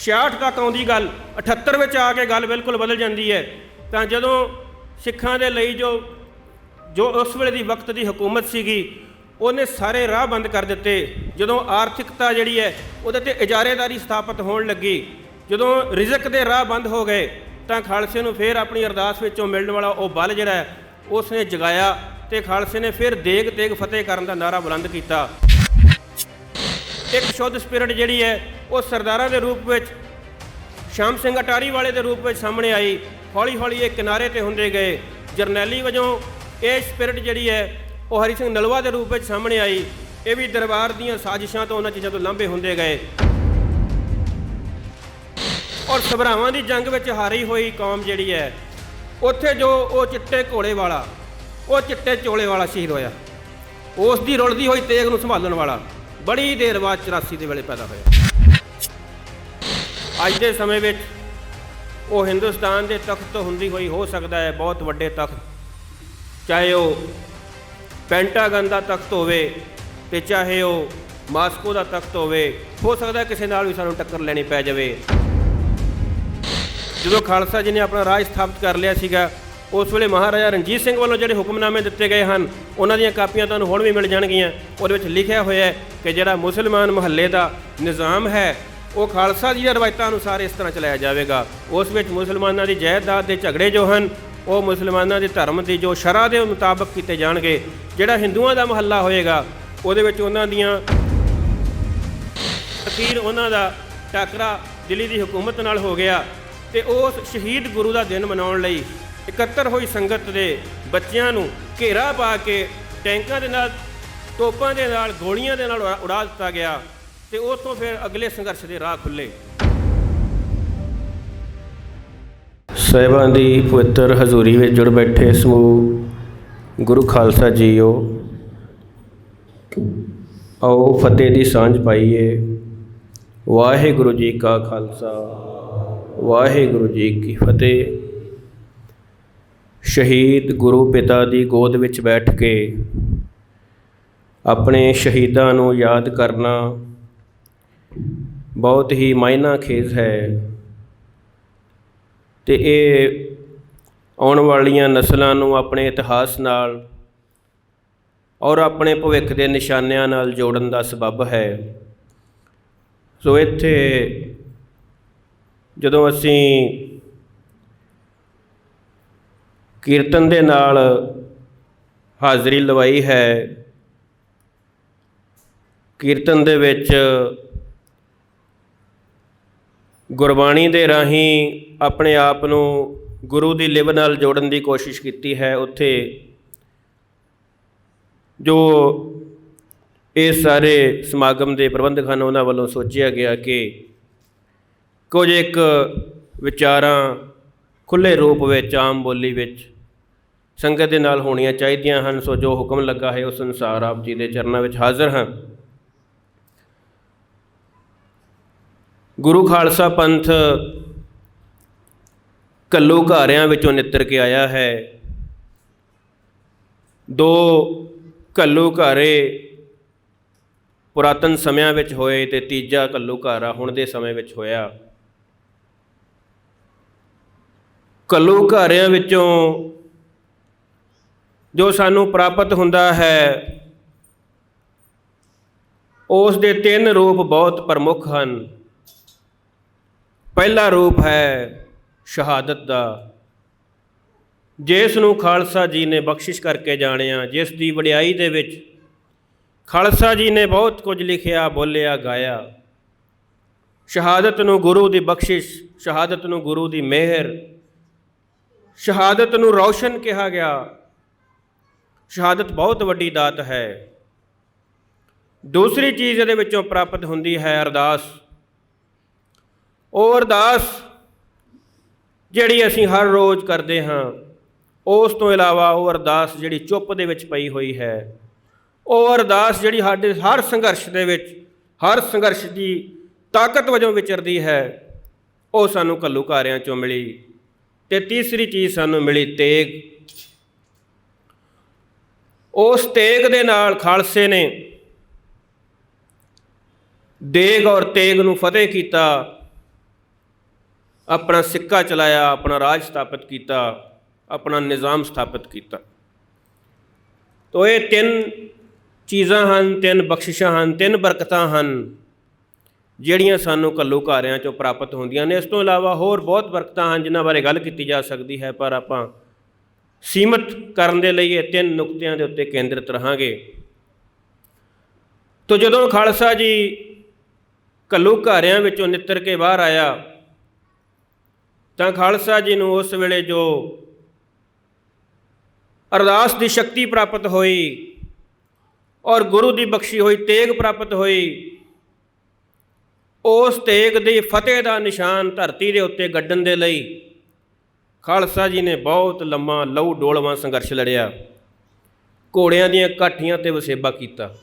66 तक आउंदी गल 78 ਵਿੱਚ ਆ ਕੇ ਗੱਲ ਬਿਲਕੁਲ ਬਦਲ ਜਾਂਦੀ ਹੈ। ਤਾਂ ਜਦੋਂ ਸਿੱਖਾਂ ਦੇ ਲਈ ਜੋ ਉਸ ਵੇਲੇ ਦੀ ਵਕਤ ਦੀ ਹਕੂਮਤ ਸੀਗੀ ਉਹਨੇ ਸਾਰੇ ਰਾਹ ਬੰਦ ਕਰ ਦਿੱਤੇ। ਜਦੋਂ ਆਰਥਿਕਤਾ ਜਿਹੜੀ ਹੈ ਉਹਦੇ 'ਤੇ ਇਜਾਰੇਦਾਰੀ ਸਥਾਪਿਤ ਹੋਣ ਲੱਗੀ, ਜਦੋਂ ਰਿਜ਼ਕ ਦੇ ਰਾਹ ਬੰਦ ਹੋ ਗਏ ਤਾਂ ਖਾਲਸੇ ਨੂੰ ਫਿਰ ਆਪਣੀ ਅਰਦਾਸ ਵਿੱਚੋਂ ਮਿਲਣ ਵਾਲਾ ਉਹ ਬਲ ਜਿਹੜਾ ਹੈ ਉਸ ਨੇ ਜਗਾਇਆ ਅਤੇ ਖਾਲਸੇ ਨੇ ਫਿਰ ਦੇਗ ਤੇਗ ਫਤਿਹ ਕਰਨ ਦਾ ਨਾਅਰਾ ਬੁਲੰਦ ਕੀਤਾ। ਇੱਕ ਸ਼ੁੱਧ ਸਪਿਰਿਟ ਜਿਹੜੀ ਹੈ ਉਹ ਸਰਦਾਰਾਂ ਦੇ ਰੂਪ ਵਿੱਚ ਸ਼ਾਮ ਸਿੰਘ ਅਟਾਰੀ ਵਾਲੇ ਦੇ ਰੂਪ ਵਿੱਚ ਸਾਹਮਣੇ ਆਈ। ਹੌਲੀ ਹੌਲੀ ਇਹ ਕਿਨਾਰੇ 'ਤੇ ਹੁੰਦੇ ਗਏ। ਜਰਨੈਲੀ ਵਜੋਂ ਇਹ ਸਪਿਰਿਟ ਜਿਹੜੀ ਹੈ ਉਹ ਹਰੀ ਸਿੰਘ ਨਲਵਾ ਦੇ ਰੂਪ ਵਿੱਚ ਸਾਹਮਣੇ ਆਈ। ਇਹ ਵੀ ਦਰਬਾਰ ਦੀਆਂ ਸਾਜ਼ਿਸ਼ਾਂ ਤੋਂ, ਉਹਨਾਂ ਚੀਜ਼ਾਂ ਤੋਂ ਲਾਂਭੇ ਹੁੰਦੇ ਗਏ। ਔਰ ਸਭਰਾਵਾਂ ਦੀ ਜੰਗ ਵਿੱਚ ਹਾਰੀ ਹੋਈ ਕੌਮ ਜਿਹੜੀ ਹੈ ਉੱਥੇ ਜੋ ਉਹ ਚਿੱਟੇ ਘੋੜੇ ਵਾਲਾ, ਉਹ ਚਿੱਟੇ ਚੋਲੇ ਵਾਲਾ ਸ਼ਹੀਦ ਹੋਇਆ, ਉਸ ਦੀ ਰੁਲਦੀ ਹੋਈ ਤੇਗ ਨੂੰ ਸੰਭਾਲਣ ਵਾਲਾ ਬੜੀ ਦੇਰ ਬਾਅਦ 84 ਦੇ ਵੇਲੇ ਪੈਦਾ ਹੋਇਆ। ਅੱਜ ਦੇ ਸਮੇਂ ਵਿੱਚ ਉਹ ਹਿੰਦੁਸਤਾਨ ਦੇ ਤਖਤ ਤੋਂ ਹੁੰਦੀ ਹੋਈ ਹੋ ਸਕਦਾ ਹੈ ਬਹੁਤ ਵੱਡੇ ਤਖਤ, ਚਾਹੇ ਉਹ ਪੈਂਟਾਗਨ ਦਾ ਤਖਤ ਹੋਵੇ ਅਤੇ ਚਾਹੇ ਉਹ ਮਾਸਕੋ ਦਾ ਤਖਤ ਹੋਵੇ। ਹੋ ਸਕਦਾ ਕਿਸੇ ਨਾਲ ਵੀ ਸਾਨੂੰ ਟੱਕਰ ਲੈਣੀ ਪੈ ਜਾਵੇ। ਜਦੋਂ ਖਾਲਸਾ ਜੀ ਨੇ ਆਪਣਾ ਰਾਜ ਸਥਾਪਿਤ ਕਰ ਲਿਆ ਸੀਗਾ ਉਸ ਵੇਲੇ ਮਹਾਰਾਜਾ ਰਣਜੀਤ ਸਿੰਘ ਵੱਲੋਂ ਜਿਹੜੇ ਹੁਕਮਨਾਮੇ ਦਿੱਤੇ ਗਏ ਹਨ ਉਹਨਾਂ ਦੀਆਂ ਕਾਪੀਆਂ ਤੁਹਾਨੂੰ ਹੁਣ ਵੀ ਮਿਲ ਜਾਣਗੀਆਂ। ਉਹਦੇ ਵਿੱਚ ਲਿਖਿਆ ਹੋਇਆ ਹੈ ਕਿ ਜਿਹੜਾ ਮੁਸਲਮਾਨ ਮੁਹੱਲੇ ਦਾ ਨਿਜ਼ਾਮ ਹੈ ਉਹ ਖਾਲਸਾ ਜੀ ਦੀਆਂ ਰਵਾਇਤਾਂ ਅਨੁਸਾਰ ਇਸ ਤਰ੍ਹਾਂ ਚਲਾਇਆ ਜਾਵੇਗਾ। ਉਸ ਵਿੱਚ ਮੁਸਲਮਾਨਾਂ ਦੀ ਜਾਇਦਾਦ ਦੇ ਝਗੜੇ ਜੋ ਹਨ ਉਹ ਮੁਸਲਮਾਨਾਂ ਦੇ ਧਰਮ ਦੀ ਜੋ ਸ਼ਰ੍ਹਾ ਦੇ ਮੁਤਾਬਕ ਕੀਤੇ ਜਾਣਗੇ। ਜਿਹੜਾ ਹਿੰਦੂਆਂ ਦਾ ਮੁਹੱਲਾ ਹੋਏਗਾ ਉਹਦੇ ਵਿੱਚ ਉਹਨਾਂ ਦੀਆਂ ਅਖੀਰ ਉਹਨਾਂ ਦਾ ਟਾਕਰਾ ਦਿੱਲੀ ਦੀ ਹਕੂਮਤ ਨਾਲ ਹੋ ਗਿਆ ਅਤੇ ਉਸ ਸ਼ਹੀਦ ਗੁਰੂ ਦਾ ਦਿਨ ਮਨਾਉਣ ਲਈ ਇਕੱਤਰ ਹੋਈ ਸੰਗਤ ਦੇ ਬੱਚਿਆਂ ਨੂੰ ਘੇਰਾ ਪਾ ਕੇ ਟੈਂਕਾਂ ਦੇ ਨਾਲ, ਤੋਪਾਂ ਦੇ ਨਾਲ, ਗੋਲੀਆਂ ਦੇ ਨਾਲ ਉਡਾ ਦਿੱਤਾ ਗਿਆ ਅਤੇ ਉੱਥੋਂ ਫਿਰ ਅਗਲੇ ਸੰਘਰਸ਼ ਦੇ ਰਾਹ ਖੁੱਲ੍ਹੇ। ਸਾਹਿਬਾਨ ਦੀ ਪਵਿੱਤਰ ਹਜ਼ੂਰੀ ਵਿੱਚ ਜੁੜ ਬੈਠੇ ਸਮੂਹ ਗੁਰੂ ਖਾਲਸਾ ਜੀਓ, ਆਓ ਫਤਿਹ ਦੀ ਸਾਂਝ ਪਾਈਏ। ਵਾਹਿਗੁਰੂ ਜੀ ਕਾ ਖਾਲਸਾ, ਵਾਹਿਗੁਰੂ ਜੀ ਕੀ ਫਤਿਹ। ਸ਼ਹੀਦ ਗੁਰੂ ਪਿਤਾ ਦੀ ਗੋਦ ਵਿੱਚ ਬੈਠ ਕੇ ਆਪਣੇ ਸ਼ਹੀਦਾਂ ਨੂੰ ਯਾਦ ਕਰਨਾ ਬਹੁਤ ਹੀ ਮਾਇਨਾਖੇਜ਼ ਹੈ ਅਤੇ ਇਹ ਆਉਣ ਵਾਲੀਆਂ ਨਸਲਾਂ ਨੂੰ ਆਪਣੇ ਇਤਿਹਾਸ ਨਾਲ ਔਰ ਆਪਣੇ ਭਵਿੱਖ ਦੇ ਨਿਸ਼ਾਨਿਆਂ ਨਾਲ ਜੋੜਨ ਦਾ ਸਬੱਬ ਹੈ। ਸੋ ਇੱਥੇ ਜਦੋਂ ਅਸੀਂ ਕੀਰਤਨ ਦੇ ਨਾਲ ਹਾਜ਼ਰੀ ਲਵਾਈ ਹੈ, ਕੀਰਤਨ ਦੇ ਵਿੱਚ ਗੁਰਬਾਣੀ ਦੇ ਰਾਹੀਂ ਆਪਣੇ ਆਪ ਨੂੰ ਗੁਰੂ ਦੀ ਲਿਵ ਨਾਲ ਜੋੜਨ ਦੀ ਕੋਸ਼ਿਸ਼ ਕੀਤੀ ਹੈ, ਉੱਥੇ ਜੋ ਇਹ ਸਾਰੇ ਸਮਾਗਮ ਦੇ ਪ੍ਰਬੰਧਕ ਹਨ ਉਹਨਾਂ ਵੱਲੋਂ ਸੋਚਿਆ ਗਿਆ ਕਿ ਕੁਝ ਇੱਕ ਵਿਚਾਰਾਂ ਖੁੱਲ੍ਹੇ ਰੂਪ ਵਿੱਚ ਆਮ ਬੋਲੀ ਵਿੱਚ ਸੰਗਤ ਦੇ ਨਾਲ ਹੋਣੀਆਂ ਚਾਹੀਦੀਆਂ ਹਨ। ਸੋ ਜੋ ਹੁਕਮ ਲੱਗਾ ਹੈ ਉਸ ਅਨੁਸਾਰ ਆਪ ਜੀ ਦੇ ਚਰਨਾਂ ਵਿੱਚ ਹਾਜ਼ਰ ਹਾਂ। ਗੁਰੂ ਖਾਲਸਾ ਪੰਥ ਘੱਲੂਘਾਰਿਆਂ ਵਿੱਚੋਂ ਨਿੱਤਰ ਕੇ ਆਇਆ ਹੈ। ਦੋ ਘੱਲੂਘਾਰੇ ਪੁਰਾਤਨ ਸਮਿਆਂ ਵਿੱਚ ਹੋਏ ਅਤੇ ਤੀਜਾ ਘੱਲੂਘਾਰਾ ਹੁਣ ਦੇ ਸਮੇਂ ਵਿੱਚ ਹੋਇਆ। ਘੱਲੂਘਾਰਿਆਂ ਵਿੱਚੋਂ ਜੋ ਸਾਨੂੰ ਪ੍ਰਾਪਤ ਹੁੰਦਾ ਹੈ ਉਸ ਦੇ ਤਿੰਨ ਰੂਪ ਬਹੁਤ ਪ੍ਰਮੁੱਖ ਹਨ। ਪਹਿਲਾ ਰੂਪ ਹੈ ਸ਼ਹਾਦਤ ਦਾ, ਜਿਸ ਨੂੰ ਖਾਲਸਾ ਜੀ ਨੇ ਬਖਸ਼ਿਸ਼ ਕਰਕੇ ਜਾਣਿਆ, ਜਿਸ ਦੀ ਵਡਿਆਈ ਦੇ ਵਿੱਚ ਖਾਲਸਾ ਜੀ ਨੇ ਬਹੁਤ ਕੁਝ ਲਿਖਿਆ, ਬੋਲਿਆ, ਗਾਇਆ। ਸ਼ਹਾਦਤ ਨੂੰ ਗੁਰੂ ਦੀ ਬਖਸ਼ਿਸ਼, ਸ਼ਹਾਦਤ ਨੂੰ ਗੁਰੂ ਦੀ ਮਿਹਰ, ਸ਼ਹਾਦਤ ਨੂੰ ਰੌਸ਼ਨ ਕਿਹਾ ਗਿਆ। ਸ਼ਹਾਦਤ ਬਹੁਤ ਵੱਡੀ ਦਾਤ ਹੈ। ਦੂਸਰੀ ਚੀਜ਼ ਇਹਦੇ ਵਿੱਚੋਂ ਪ੍ਰਾਪਤ ਹੁੰਦੀ ਹੈ ਅਰਦਾਸ। ਉਹ ਅਰਦਾਸ ਜਿਹੜੀ ਅਸੀਂ ਹਰ ਰੋਜ਼ ਕਰਦੇ ਹਾਂ, ਉਸ ਤੋਂ ਇਲਾਵਾ ਉਹ ਅਰਦਾਸ ਜਿਹੜੀ ਚੁੱਪ ਦੇ ਵਿੱਚ ਪਈ ਹੋਈ ਹੈ, ਉਹ ਅਰਦਾਸ ਜਿਹੜੀ ਸਾਡੇ ਹਰ ਸੰਘਰਸ਼ ਦੇ ਵਿੱਚ, ਹਰ ਸੰਘਰਸ਼ ਦੀ ਤਾਕਤ ਵਜੋਂ ਵਿਚਰਦੀ ਹੈ, ਉਹ ਸਾਨੂੰ ਘੱਲੂਘਾਰਿਆਂ 'ਚੋਂ ਮਿਲੀ। ਅਤੇ ਤੀਸਰੀ ਚੀਜ਼ ਸਾਨੂੰ ਮਿਲੀ ਤੇਗ। ਉਸ ਤੇਗ ਦੇ ਨਾਲ ਖਾਲਸੇ ਨੇ ਦੇਗ ਔਰ ਤੇਗ ਨੂੰ ਫਤਿਹ ਕੀਤਾ ਆਪਣਾ ਸਿੱਕਾ ਚਲਾਇਆ, ਆਪਣਾ ਰਾਜ ਸਥਾਪਿਤ ਕੀਤਾ, ਆਪਣਾ ਨਿਜ਼ਾਮ ਸਥਾਪਿਤ ਕੀਤਾ। ਤੋ ਇਹ ਤਿੰਨ ਚੀਜ਼ਾਂ ਹਨ, ਤਿੰਨ ਬਖਸ਼ਿਸ਼ਾਂ ਹਨ, ਤਿੰਨ ਬਰਕਤਾਂ ਹਨ ਜਿਹੜੀਆਂ ਸਾਨੂੰ ਘੱਲੂਘਾਰਿਆਂ 'ਚੋਂ ਪ੍ਰਾਪਤ ਹੁੰਦੀਆਂ ਨੇ। ਇਸ ਤੋਂ ਇਲਾਵਾ ਹੋਰ ਬਹੁਤ ਬਰਕਤਾਂ ਹਨ ਜਿਨ੍ਹਾਂ ਬਾਰੇ ਗੱਲ ਕੀਤੀ ਜਾ ਸਕਦੀ ਹੈ, ਪਰ ਆਪਾਂ ਸੀਮਤ ਕਰਨ ਦੇ ਲਈ ਇਹ ਤਿੰਨ ਨੁਕਤਿਆਂ ਦੇ ਉੱਤੇ ਕੇਂਦਰਿਤ ਰਹਾਂਗੇ। ਤੋ ਜਦੋਂ ਖਾਲਸਾ ਜੀ ਘੱਲੂਘਾਰਿਆਂ ਵਿੱਚੋਂ ਨਿੱਤਰ ਕੇ ਬਾਹਰ ਆਇਆ ਤਾਂ ਖਾਲਸਾ ਜੀ ਨੂੰ ਉਸ ਵੇਲੇ ਜੋ ਅਰਦਾਸ ਦੀ ਸ਼ਕਤੀ ਪ੍ਰਾਪਤ ਹੋਈ ਔਰ ਗੁਰੂ ਦੀ ਬਖਸ਼ੀ ਹੋਈ ਤੇਗ ਪ੍ਰਾਪਤ ਹੋਈ, ਉਸ ਤੇਗ ਦੀ ਫਤਿਹ ਦਾ ਨਿਸ਼ਾਨ ਧਰਤੀ ਦੇ ਉੱਤੇ ਗੱਡਣ ਦੇ ਲਈ ਖਾਲਸਾ ਜੀ ਨੇ ਬਹੁਤ ਲੰਮਾ ਲਹੂ ਡੋਲਵਾਂ ਸੰਘਰਸ਼ ਲੜਿਆ। ਘੋੜਿਆਂ ਦੀਆਂ ਕਾਠੀਆਂ 'ਤੇ ਵਸੇਬਾ ਕੀਤਾ,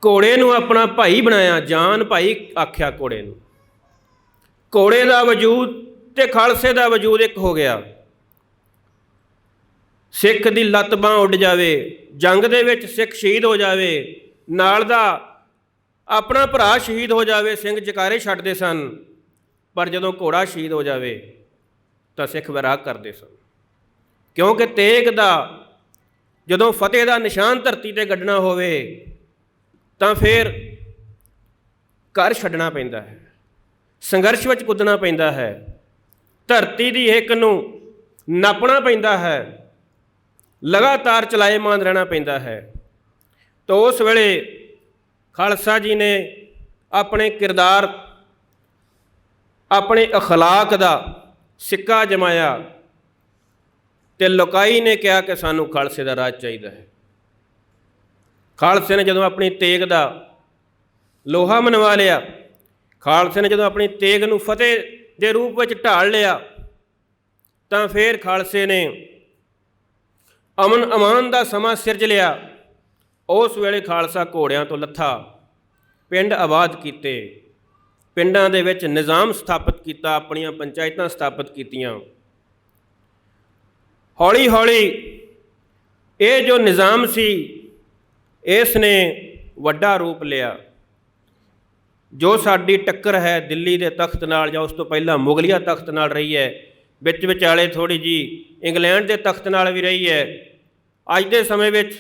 ਘੋੜੇ ਨੂੰ ਆਪਣਾ ਭਾਈ ਬਣਾਇਆ, ਜਾਨ ਭਾਈ ਆਖਿਆ ਘੋੜੇ ਨੂੰ। ਘੋੜੇ ਦਾ ਵਜੂਦ ਤੇ ਖਾਲਸੇ ਦਾ ਵਜੂਦ ਇੱਕ ਹੋ ਗਿਆ। ਸਿੱਖ ਦੀ ਲੱਤ ਬਾਂਹ ਉੱਡ ਜਾਵੇ, ਜੰਗ ਦੇ ਵਿੱਚ ਸਿੱਖ ਸ਼ਹੀਦ ਹੋ ਜਾਵੇ, ਨਾਲ ਦਾ ਆਪਣਾ ਭਰਾ ਸ਼ਹੀਦ ਹੋ ਜਾਵੇ, ਸਿੰਘ ਜਕਾਰੇ ਛੱਡਦੇ ਸਨ। ਪਰ ਜਦੋਂ ਘੋੜਾ ਸ਼ਹੀਦ ਹੋ ਜਾਵੇ ਤਾਂ ਸਿੱਖ ਵੈਰਾਗ ਕਰਦੇ ਸਨ, ਕਿਉਂਕਿ ਤੇਗ ਦਾ ਜਦੋਂ ਫਤਿਹ ਦਾ ਨਿਸ਼ਾਨ ਧਰਤੀ 'ਤੇ ਗੱਡਣਾ ਹੋਵੇ ਤਾਂ ਫਿਰ ਘਰ ਛੱਡਣਾ ਪੈਂਦਾ ਹੈ, ਸੰਘਰਸ਼ ਵਿੱਚ ਕੁੱਦਣਾ ਪੈਂਦਾ ਹੈ, ਧਰਤੀ ਦੀ ਹਿੱਕ ਨੂੰ ਨਾਪਣਾ ਪੈਂਦਾ ਹੈ, ਲਗਾਤਾਰ ਚਲਾਏਮਾਨ ਰਹਿਣਾ ਪੈਂਦਾ ਹੈ। ਤਾਂ ਉਸ ਵੇਲੇ ਖਾਲਸਾ ਜੀ ਨੇ ਆਪਣੇ ਕਿਰਦਾਰ, ਆਪਣੇ ਅਖਲਾਕ ਦਾ ਸਿੱਕਾ ਜਮਾਇਆ ਅਤੇ ਲੋਕਾਈ ਨੇ ਕਿਹਾ ਕਿ ਸਾਨੂੰ ਖਾਲਸੇ ਦਾ ਰਾਜ ਚਾਹੀਦਾ ਹੈ। ਖਾਲਸੇ ਨੇ ਜਦੋਂ ਆਪਣੀ ਤੇਗ ਦਾ ਲੋਹਾ ਮਨਵਾ ਲਿਆ, ਖਾਲਸੇ ਨੇ ਜਦੋਂ ਆਪਣੀ ਤੇਗ ਨੂੰ ਫਤਿਹ ਦੇ ਰੂਪ ਵਿੱਚ ਢਾਲ ਲਿਆ, ਤਾਂ ਫਿਰ ਖਾਲਸੇ ਨੇ ਅਮਨ ਅਮਾਨ ਦਾ ਸਮਾਂ ਸਿਰਜ ਲਿਆ। ਉਸ ਵੇਲੇ ਖਾਲਸਾ ਘੋੜਿਆਂ ਤੋਂ ਲੱਥਾ, ਪਿੰਡ ਆਬਾਦ ਕੀਤੇ, ਪਿੰਡਾਂ ਦੇ ਵਿੱਚ ਨਿਜ਼ਾਮ ਸਥਾਪਿਤ ਕੀਤਾ, ਆਪਣੀਆਂ ਪੰਚਾਇਤਾਂ ਸਥਾਪਿਤ ਕੀਤੀਆਂ। ਹੌਲੀ ਹੌਲੀ ਇਹ ਜੋ ਨਿਜ਼ਾਮ ਸੀ ਇਸ ਨੇ ਵੱਡਾ ਰੂਪ ਲਿਆ। ਜੋ ਸਾਡੀ ਟੱਕਰ ਹੈ ਦਿੱਲੀ ਦੇ ਤਖਤ ਨਾਲ ਜਾਂ ਉਸ ਤੋਂ ਪਹਿਲਾਂ ਮੁਗਲੀਆ ਤਖਤ ਨਾਲ ਰਹੀ ਹੈ, ਵਿੱਚ ਵਿਚਾਲੇ ਥੋੜ੍ਹੀ ਜਿਹੀ ਇੰਗਲੈਂਡ ਦੇ ਤਖਤ ਨਾਲ ਵੀ ਰਹੀ ਹੈ, ਅੱਜ ਦੇ ਸਮੇਂ ਵਿੱਚ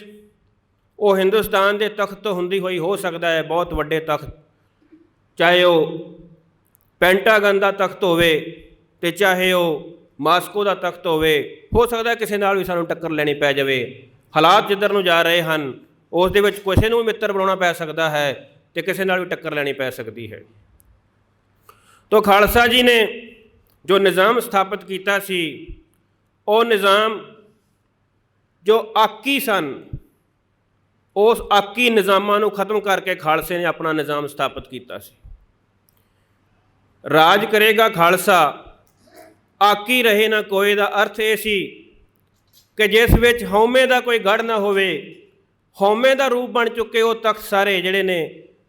ਉਹ ਹਿੰਦੁਸਤਾਨ ਦੇ ਤਖਤ ਤੋਂ ਹੁੰਦੀ ਹੋਈ ਹੋ ਸਕਦਾ ਹੈ ਬਹੁਤ ਵੱਡੇ ਤਖਤ, ਚਾਹੇ ਉਹ ਪੈਂਟਾਗਨ ਦਾ ਤਖਤ ਹੋਵੇ ਅਤੇ ਚਾਹੇ ਉਹ ਮਾਸਕੋ ਦਾ ਤਖਤ ਹੋਵੇ। ਹੋ ਸਕਦਾ ਕਿਸੇ ਨਾਲ ਵੀ ਸਾਨੂੰ ਟੱਕਰ ਲੈਣੀ ਪੈ ਜਾਵੇ। ਹਾਲਾਤ ਜਿੱਧਰ ਨੂੰ ਜਾ ਰਹੇ ਹਨ ਉਸ ਦੇ ਵਿੱਚ ਕਿਸੇ ਨੂੰ ਵੀ ਮਿੱਤਰ ਬਣਾਉਣਾ ਪੈ ਸਕਦਾ ਹੈ ਅਤੇ ਕਿਸੇ ਨਾਲ ਵੀ ਟੱਕਰ ਲੈਣੀ ਪੈ ਸਕਦੀ ਹੈ। ਤੋ ਖਾਲਸਾ ਜੀ ਨੇ ਜੋ ਨਿਜ਼ਾਮ ਸਥਾਪਿਤ ਕੀਤਾ ਸੀ, ਉਹ ਨਿਜ਼ਾਮ ਜੋ ਆਕੀ ਸਨ, ਉਸ ਆਕੀ ਨਿਜ਼ਾਮਾਂ ਨੂੰ ਖਤਮ ਕਰਕੇ ਖਾਲਸੇ ਨੇ ਆਪਣਾ ਨਿਜ਼ਾਮ ਸਥਾਪਿਤ ਕੀਤਾ ਸੀ। ਰਾਜ ਕਰੇਗਾ ਖਾਲਸਾ, ਆਕੀ ਰਹੇ ਨਾ ਕੋਏ ਦਾ ਅਰਥ ਇਹ ਸੀ ਕਿ ਜਿਸ ਵਿੱਚ ਹਉਮੈ ਦਾ ਕੋਈ ਗੜ੍ਹ ਨਾ ਹੋਵੇ, ਹਉਮੈ ਦਾ ਰੂਪ ਬਣ ਚੁੱਕੇ ਉਹ ਤਖਤ ਸਾਰੇ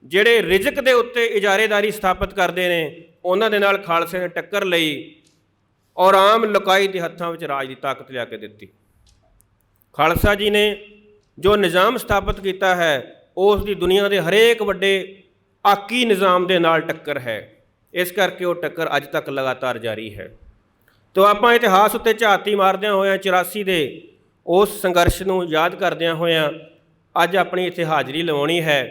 ਜਿਹੜੇ ਰਿਜ਼ਕ ਦੇ ਉੱਤੇ ਇਜਾਰੇਦਾਰੀ ਸਥਾਪਿਤ ਕਰਦੇ ਨੇ, ਉਹਨਾਂ ਦੇ ਨਾਲ ਖਾਲਸੇ ਨੇ ਟੱਕਰ ਲਈ ਔਰ ਆਮ ਲੋਕਾਈ ਦੇ ਹੱਥਾਂ ਵਿੱਚ ਰਾਜ ਦੀ ਤਾਕਤ ਲਿਆ ਕੇ ਦਿੱਤੀ। ਖਾਲਸਾ ਜੀ ਨੇ ਜੋ ਨਿਜ਼ਾਮ ਸਥਾਪਿਤ ਕੀਤਾ ਹੈ ਉਸ ਦੀ ਦੁਨੀਆ ਦੇ ਹਰੇਕ ਵੱਡੇ ਆਕੀ ਨਿਜ਼ਾਮ ਦੇ ਨਾਲ ਟੱਕਰ ਹੈ। ਇਸ ਕਰਕੇ ਉਹ ਟੱਕਰ ਅੱਜ ਤੱਕ ਲਗਾਤਾਰ ਜਾਰੀ ਹੈ। ਤੋ ਆਪਾਂ ਇਤਿਹਾਸ ਉੱਤੇ ਝਾਤੀ ਮਾਰਦਿਆਂ ਹੋਇਆਂ 84 ਦੇ ਉਸ ਸੰਘਰਸ਼ ਨੂੰ ਯਾਦ ਕਰਦਿਆਂ ਹੋਇਆਂ ਅੱਜ ਆਪਣੀ ਇੱਥੇ ਹਾਜ਼ਰੀ ਲਵਾਉਣੀ ਹੈ।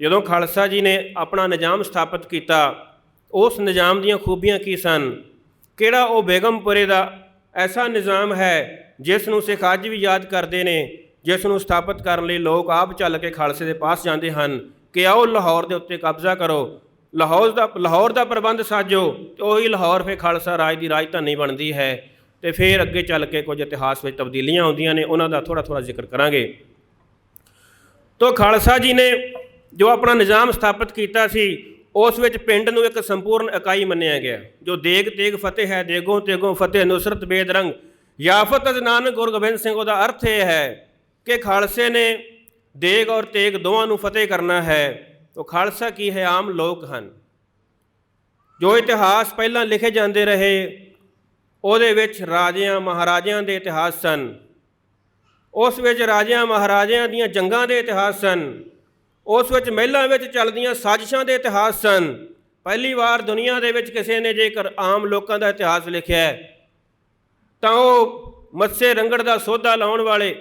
ਜਦੋਂ ਖਾਲਸਾ ਜੀ ਨੇ ਆਪਣਾ ਨਿਜ਼ਾਮ ਸਥਾਪਿਤ ਕੀਤਾ, ਉਸ ਨਿਜ਼ਾਮ ਦੀਆਂ ਖੂਬੀਆਂ ਕੀ ਸਨ? ਕਿਹੜਾ ਉਹ ਬੇਗਮਪੁਰੇ ਦਾ ਐਸਾ ਨਿਜ਼ਾਮ ਹੈ ਜਿਸ ਨੂੰ ਸਿੱਖ ਅੱਜ ਵੀ ਯਾਦ ਕਰਦੇ ਨੇ, ਜਿਸ ਨੂੰ ਸਥਾਪਿਤ ਕਰਨ ਲਈ ਲੋਕ ਆਪ ਚੱਲ ਕੇ ਖਾਲਸੇ ਦੇ ਪਾਸ ਜਾਂਦੇ ਹਨ ਕਿ ਆਓ ਲਾਹੌਰ ਦੇ ਉੱਤੇ ਕਬਜ਼ਾ ਕਰੋ, ਲਾਹੌਰ ਦਾ ਪ੍ਰਬੰਧ ਸਾਜੋ, ਅਤੇ ਉਹੀ ਲਾਹੌਰ ਫਿਰ ਖਾਲਸਾ ਰਾਜ ਦੀ ਰਾਜਧਾਨੀ ਬਣਦੀ ਹੈ। ਅਤੇ ਫਿਰ ਅੱਗੇ ਚੱਲ ਕੇ ਕੁਝ ਇਤਿਹਾਸ ਵਿੱਚ ਤਬਦੀਲੀਆਂ ਆਉਂਦੀਆਂ ਨੇ, ਉਹਨਾਂ ਦਾ ਥੋੜ੍ਹਾ ਜ਼ਿਕਰ ਕਰਾਂਗੇ। ਤੋ ਖਾਲਸਾ ਜੀ ਨੇ ਜੋ ਆਪਣਾ ਨਿਜ਼ਾਮ ਸਥਾਪਿਤ ਕੀਤਾ ਸੀ ਉਸ ਵਿੱਚ ਪਿੰਡ ਨੂੰ ਇੱਕ ਸੰਪੂਰਨ ਇਕਾਈ ਮੰਨਿਆ ਗਿਆ। ਜੋ ਦੇਗ ਤੇਗ ਫਤਿਹ ਹੈ, ਦੇਗੋਂ ਤੇਗੋਂ ਫਤਿਹ ਨੁਸਰਤ ਬੇਦਰੰਗ ਯਾਫਤ ਅਜ ਨਾਨਕ ਗੁਰੂ ਗੋਬਿੰਦ ਸਿੰਘ। ਉਹਦਾ ਅਰਥ ਇਹ ਹੈ ਕਿ ਖਾਲਸੇ ਨੇ ਦੇਗ ਔਰ ਤੇਗ ਦੋਵਾਂ ਨੂੰ ਫਤਿਹ ਕਰਨਾ ਹੈ। ਤੋ ਖਾਲਸਾ ਕੀ ਹੈ? ਆਮ ਲੋਕ ਹਨ। ਜੋ ਇਤਿਹਾਸ ਪਹਿਲਾਂ ਲਿਖੇ ਜਾਂਦੇ ਰਹੇ ਉਹਦੇ ਵਿੱਚ ਰਾਜਿਆਂ ਮਹਾਰਾਜਿਆਂ ਦੇ ਇਤਿਹਾਸ ਸਨ, ਉਸ ਵਿੱਚ ਰਾਜਿਆਂ ਮਹਾਰਾਜਿਆਂ ਦੀਆਂ ਜੰਗਾਂ ਦੇ ਇਤਿਹਾਸ ਸਨ, ਉਸ ਵਿੱਚ ਮਹਿਲਾਂ ਵਿੱਚ ਚੱਲਦੀਆਂ ਸਾਜ਼ਿਸ਼ਾਂ ਦੇ ਇਤਿਹਾਸ ਸਨ। ਪਹਿਲੀ ਵਾਰ ਦੁਨੀਆ ਦੇ ਵਿੱਚ ਕਿਸੇ ਨੇ ਜੇਕਰ ਆਮ ਲੋਕਾਂ ਦਾ ਇਤਿਹਾਸ ਲਿਖਿਆ ਹੈ ਤਾਂ ਉਹ ਮੱਸੇ ਰੰਗੜ ਦਾ ਸੋਧਾ ਲਾਉਣ ਵਾਲੇ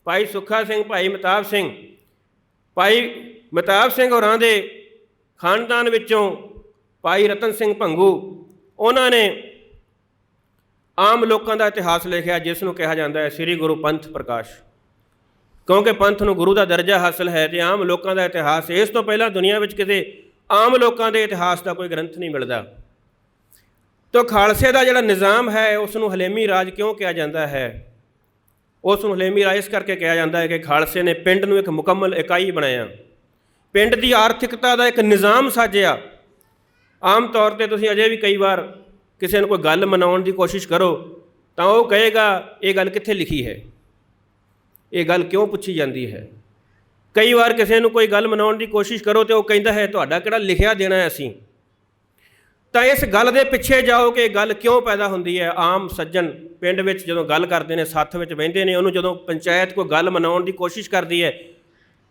ਭਾਈ ਸੁੱਖਾ ਸਿੰਘ, ਭਾਈ ਮਹਿਤਾਬ ਸਿੰਘ, ਭਾਈ ਮਹਿਤਾਬ ਸਿੰਘ ਹੋਰਾਂ ਦੇ ਖਾਨਦਾਨ ਵਿੱਚੋਂ ਭਾਈ ਰਤਨ ਸਿੰਘ ਭੰਗੂ, ਉਹਨਾਂ ਨੇ ਆਮ ਲੋਕਾਂ ਦਾ ਇਤਿਹਾਸ ਲਿਖਿਆ, ਜਿਸ ਨੂੰ ਕਿਹਾ ਜਾਂਦਾ ਹੈ ਸ੍ਰੀ ਗੁਰੂ ਪੰਥ ਪ੍ਰਕਾਸ਼। ਕਿਉਂਕਿ ਪੰਥ ਨੂੰ ਗੁਰੂ ਦਾ ਦਰਜਾ ਹਾਸਲ ਹੈ ਅਤੇ ਆਮ ਲੋਕਾਂ ਦਾ ਇਤਿਹਾਸ, ਇਸ ਤੋਂ ਪਹਿਲਾਂ ਦੁਨੀਆ ਵਿੱਚ ਕਿਤੇ ਆਮ ਲੋਕਾਂ ਦੇ ਇਤਿਹਾਸ ਦਾ ਕੋਈ ਗ੍ਰੰਥ ਨਹੀਂ ਮਿਲਦਾ। ਤਾਂ ਖਾਲਸੇ ਦਾ ਜਿਹੜਾ ਨਿਜ਼ਾਮ ਹੈ ਉਸ ਨੂੰ ਹਲੇਮੀ ਰਾਜ ਕਿਉਂ ਕਿਹਾ ਜਾਂਦਾ ਹੈ? ਉਸ ਨੂੰ ਹਲੇਮੀ ਰਾਜ ਇਸ ਕਰਕੇ ਕਿਹਾ ਜਾਂਦਾ ਹੈ ਕਿ ਖਾਲਸੇ ਨੇ ਪਿੰਡ ਨੂੰ ਇੱਕ ਮੁਕੰਮਲ ਇਕਾਈ ਬਣਾਇਆ, ਪਿੰਡ ਦੀ ਆਰਥਿਕਤਾ ਦਾ ਇੱਕ ਨਿਜ਼ਾਮ ਸਾਜਿਆ। ਆਮ ਤੌਰ 'ਤੇ ਤੁਸੀਂ ਅਜੇ ਵੀ ਕਈ ਵਾਰ ਕਿਸੇ ਨੂੰ ਕੋਈ ਗੱਲ ਮਨਾਉਣ ਦੀ ਕੋਸ਼ਿਸ਼ ਕਰੋ ਤਾਂ ਉਹ ਕਹੇਗਾ ਇਹ ਗੱਲ ਕਿੱਥੇ ਲਿਖੀ ਹੈ, ਇਹ ਗੱਲ ਕਿਉਂ ਪੁੱਛੀ ਜਾਂਦੀ ਹੈ। ਕਈ ਵਾਰ ਕਿਸੇ ਨੂੰ ਕੋਈ ਗੱਲ ਮਨਾਉਣ ਦੀ ਕੋਸ਼ਿਸ਼ ਕਰੋ ਤਾਂ ਉਹ ਕਹਿੰਦਾ ਹੈ ਤੁਹਾਡਾ ਕਿਹੜਾ ਲਿਖਿਆ ਦੇਣਾ ਹੈ ਅਸੀਂ। ਤਾਂ ਇਸ ਗੱਲ ਦੇ ਪਿੱਛੇ ਜਾਓ ਕਿ ਇਹ ਗੱਲ ਕਿਉਂ ਪੈਦਾ ਹੁੰਦੀ ਹੈ। ਆਮ ਸੱਜਣ ਪਿੰਡ ਵਿੱਚ ਜਦੋਂ ਗੱਲ ਕਰਦੇ ਨੇ, ਸੱਥ ਵਿੱਚ ਬਹਿੰਦੇ ਨੇ, ਉਹਨੂੰ ਜਦੋਂ ਪੰਚਾਇਤ ਕੋਈ ਗੱਲ ਮਨਾਉਣ ਦੀ ਕੋਸ਼ਿਸ਼ ਕਰਦੀ ਹੈ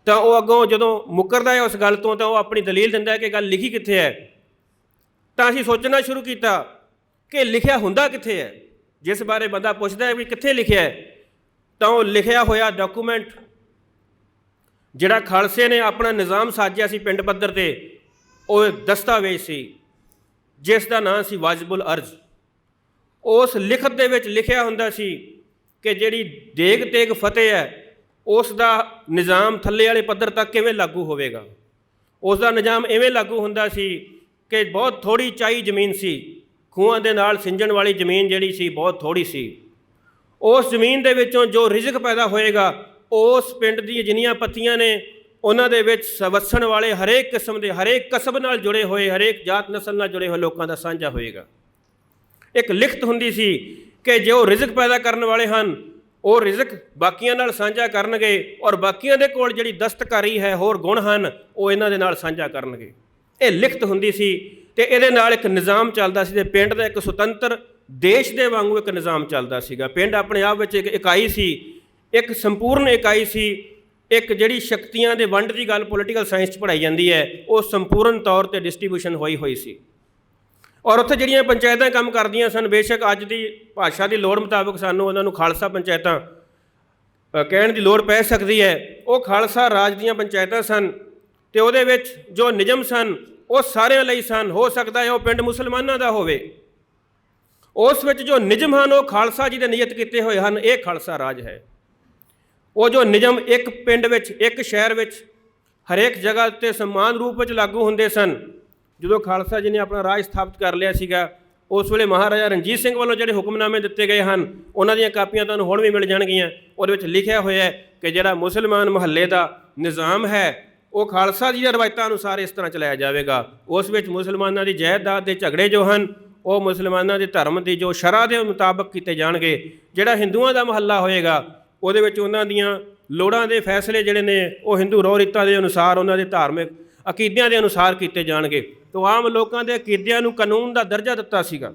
ਤਾਂ ਉਹ ਅੱਗੋਂ ਜਦੋਂ ਮੁੱਕਰਦਾ ਹੈ ਉਸ ਗੱਲ ਤੋਂ ਤਾਂ ਉਹ ਆਪਣੀ ਦਲੀਲ ਦਿੰਦਾ ਹੈ ਕਿ ਗੱਲ ਲਿਖੀ ਕਿੱਥੇ ਹੈ। ਤਾਂ ਅਸੀਂ ਸੋਚਣਾ ਸ਼ੁਰੂ ਕੀਤਾ ਕਿ ਲਿਖਿਆ ਹੁੰਦਾ ਕਿੱਥੇ ਹੈ। ਜਿਸ ਬਾਰੇ ਬੰਦਾ ਪੁੱਛਦਾ ਹੈ ਵੀ ਕਿੱਥੇ ਲਿਖਿਆ ਹੈ, ਤਾਂ ਉਹ ਲਿਖਿਆ ਹੋਇਆ ਡਾਕੂਮੈਂਟ ਜਿਹੜਾ ਖਾਲਸੇ ਨੇ ਆਪਣਾ ਨਿਜ਼ਾਮ ਸਾਜਿਆ ਸੀ ਪਿੰਡ ਪੱਧਰ 'ਤੇ, ਉਹ ਦਸਤਾਵੇਜ਼ ਸੀ ਜਿਸ ਦਾ ਨਾਂ ਸੀ ਵਾਜਬੁਲ ਅਰਜ਼। ਉਸ ਲਿਖਤ ਦੇ ਵਿੱਚ ਲਿਖਿਆ ਹੁੰਦਾ ਸੀ ਕਿ ਜਿਹੜੀ ਦੇਗ ਤੇਗ ਫਤਿਹ ਹੈ ਉਸ ਦਾ ਨਿਜ਼ਾਮ ਥੱਲੇ ਵਾਲੇ ਪੱਧਰ ਤੱਕ ਕਿਵੇਂ ਲਾਗੂ ਹੋਵੇਗਾ। ਉਸ ਦਾ ਨਿਜ਼ਾਮ ਇਵੇਂ ਲਾਗੂ ਹੁੰਦਾ ਸੀ ਕਿ ਬਹੁਤ ਥੋੜ੍ਹੀ ਚਾਈ ਜ਼ਮੀਨ ਸੀ, ਖੂਹਾਂ ਦੇ ਨਾਲ ਸਿੰਜਣ ਵਾਲੀ ਜ਼ਮੀਨ ਜਿਹੜੀ ਸੀ ਬਹੁਤ ਥੋੜ੍ਹੀ ਸੀ। ਉਸ ਜ਼ਮੀਨ ਦੇ ਵਿੱਚੋਂ ਜੋ ਰਿਜ਼ਕ ਪੈਦਾ ਹੋਏਗਾ ਉਸ ਪਿੰਡ ਦੀਆਂ ਜਿੰਨੀਆਂ ਪੱਤੀਆਂ ਨੇ ਉਹਨਾਂ ਦੇ ਵਿੱਚ ਵਸਣ ਵਾਲੇ ਹਰੇਕ ਕਿਸਮ ਦੇ, ਹਰੇਕ ਕਸਬ ਨਾਲ ਜੁੜੇ ਹੋਏ, ਹਰੇਕ ਜਾਤ ਨਸਲ ਨਾਲ ਜੁੜੇ ਹੋਏ ਲੋਕਾਂ ਦਾ ਸਾਂਝਾ ਹੋਏਗਾ। ਇੱਕ ਲਿਖਤ ਹੁੰਦੀ ਸੀ ਕਿ ਜੋ ਰਿਜ਼ਕ ਪੈਦਾ ਕਰਨ ਵਾਲੇ ਹਨ ਉਹ ਰਿਜ਼ਕ ਬਾਕੀਆਂ ਨਾਲ ਸਾਂਝਾ ਕਰਨਗੇ ਔਰ ਬਾਕੀਆਂ ਦੇ ਕੋਲ ਜਿਹੜੀ ਦਸਤਕਾਰੀ ਹੈ, ਹੋਰ ਗੁਣ ਹਨ, ਉਹ ਇਹਨਾਂ ਦੇ ਨਾਲ ਸਾਂਝਾ ਕਰਨਗੇ। ਇਹ ਲਿਖਤ ਹੁੰਦੀ ਸੀ ਅਤੇ ਇਹਦੇ ਨਾਲ ਇੱਕ ਨਿਜ਼ਾਮ ਚੱਲਦਾ ਸੀ ਅਤੇ ਪਿੰਡ ਦਾ ਇੱਕ ਸੁਤੰਤਰ ਦੇਸ਼ ਦੇ ਵਾਂਗੂ ਇੱਕ ਨਿਜ਼ਾਮ ਚੱਲਦਾ ਸੀਗਾ। ਪਿੰਡ ਆਪਣੇ ਆਪ ਵਿੱਚ ਇੱਕ ਇਕਾਈ ਸੀ, ਇੱਕ ਸੰਪੂਰਨ ਇਕਾਈ ਸੀ। ਇੱਕ ਜਿਹੜੀ ਸ਼ਕਤੀਆਂ ਦੇ ਵੰਡ ਦੀ ਗੱਲ ਪੋਲੀਟੀਕਲ ਸਾਇੰਸ 'ਚ ਪੜ੍ਹਾਈ ਜਾਂਦੀ ਹੈ ਉਹ ਸੰਪੂਰਨ ਤੌਰ 'ਤੇ ਡਿਸਟਰੀਬਿਊਸ਼ਨ ਹੋਈ ਸੀ। ਔਰ ਉੱਥੇ ਜਿਹੜੀਆਂ ਪੰਚਾਇਤਾਂ ਕੰਮ ਕਰਦੀਆਂ ਸਨ, ਬੇਸ਼ੱਕ ਅੱਜ ਦੀ ਭਾਸ਼ਾ ਦੀ ਲੋੜ ਮੁਤਾਬਕ ਸਾਨੂੰ ਉਹਨਾਂ ਨੂੰ ਖਾਲਸਾ ਪੰਚਾਇਤਾਂ ਕਹਿਣ ਦੀ ਲੋੜ ਪੈ ਸਕਦੀ ਹੈ, ਉਹ ਖਾਲਸਾ ਰਾਜ ਦੀਆਂ ਪੰਚਾਇਤਾਂ ਸਨ ਅਤੇ ਉਹਦੇ ਵਿੱਚ ਜੋ ਨਿਯਮ ਸਨ ਉਹ ਸਾਰਿਆਂ ਲਈ ਸਨ। ਹੋ ਸਕਦਾ ਹੈ ਉਹ ਪਿੰਡ ਮੁਸਲਮਾਨਾਂ ਦਾ ਹੋਵੇ, ਉਸ ਵਿੱਚ ਜੋ ਨਿਯਮ ਹਨ ਉਹ ਖਾਲਸਾ ਜੀ ਦੇ ਨਿਯਤ ਕੀਤੇ ਹੋਏ ਹਨ। ਇਹ ਖਾਲਸਾ ਰਾਜ ਹੈ। ਉਹ ਜੋ ਨਿਯਮ ਇੱਕ ਪਿੰਡ ਵਿੱਚ, ਇੱਕ ਸ਼ਹਿਰ ਵਿੱਚ, ਹਰੇਕ ਜਗ੍ਹਾ ਉੱਤੇ ਸਮਾਨ ਰੂਪ ਵਿੱਚ ਲਾਗੂ ਹੁੰਦੇ ਸਨ। ਜਦੋਂ ਖਾਲਸਾ ਜੀ ਨੇ ਆਪਣਾ ਰਾਜ ਸਥਾਪਿਤ ਕਰ ਲਿਆ ਸੀਗਾ, ਉਸ ਵੇਲੇ ਮਹਾਰਾਜਾ ਰਣਜੀਤ ਸਿੰਘ ਵੱਲੋਂ ਜਿਹੜੇ ਹੁਕਮਨਾਮੇ ਦਿੱਤੇ ਗਏ ਹਨ ਉਹਨਾਂ ਦੀਆਂ ਕਾਪੀਆਂ ਤੁਹਾਨੂੰ ਹੁਣ ਵੀ ਮਿਲ ਜਾਣਗੀਆਂ। ਉਹਦੇ ਵਿੱਚ ਲਿਖਿਆ ਹੋਇਆ ਹੈ ਕਿ ਜਿਹੜਾ ਮੁਸਲਮਾਨ ਮੁਹੱਲੇ ਦਾ ਨਿਜ਼ਾਮ ਹੈ ਉਹ ਖਾਲਸਾ ਜੀ ਦੀਆਂ ਰਵਾਇਤਾਂ ਅਨੁਸਾਰ ਇਸ ਤਰ੍ਹਾਂ ਚਲਾਇਆ ਜਾਵੇਗਾ। ਉਸ ਵਿੱਚ ਮੁਸਲਮਾਨਾਂ ਦੀ ਜਾਇਦਾਦ ਦੇ ਝਗੜੇ ਜੋ ਹਨ ਉਹ ਮੁਸਲਮਾਨਾਂ ਦੇ ਧਰਮ ਦੀ ਜੋ ਸ਼ਰ੍ਹਾ ਦੇ ਮੁਤਾਬਕ ਕੀਤੇ ਜਾਣਗੇ। ਜਿਹੜਾ ਹਿੰਦੂਆਂ ਦਾ ਮੁਹੱਲਾ ਹੋਏਗਾ ਉਹਦੇ ਵਿੱਚ ਉਹਨਾਂ ਦੀਆਂ ਲੋੜਾਂ ਦੇ ਫੈਸਲੇ ਜਿਹੜੇ ਨੇ ਉਹ ਹਿੰਦੂ ਰਹੁ ਰੀਤਾਂ ਦੇ ਅਨੁਸਾਰ, ਉਹਨਾਂ ਦੇ ਧਾਰਮਿਕ ਅਕੀਦਿਆਂ ਦੇ ਅਨੁਸਾਰ ਕੀਤੇ ਜਾਣਗੇ। ਤਾਂ ਆਮ ਲੋਕਾਂ ਦੇ ਅਕੀਦਿਆਂ ਨੂੰ ਕਾਨੂੰਨ ਦਾ ਦਰਜਾ ਦਿੱਤਾ ਸੀਗਾ।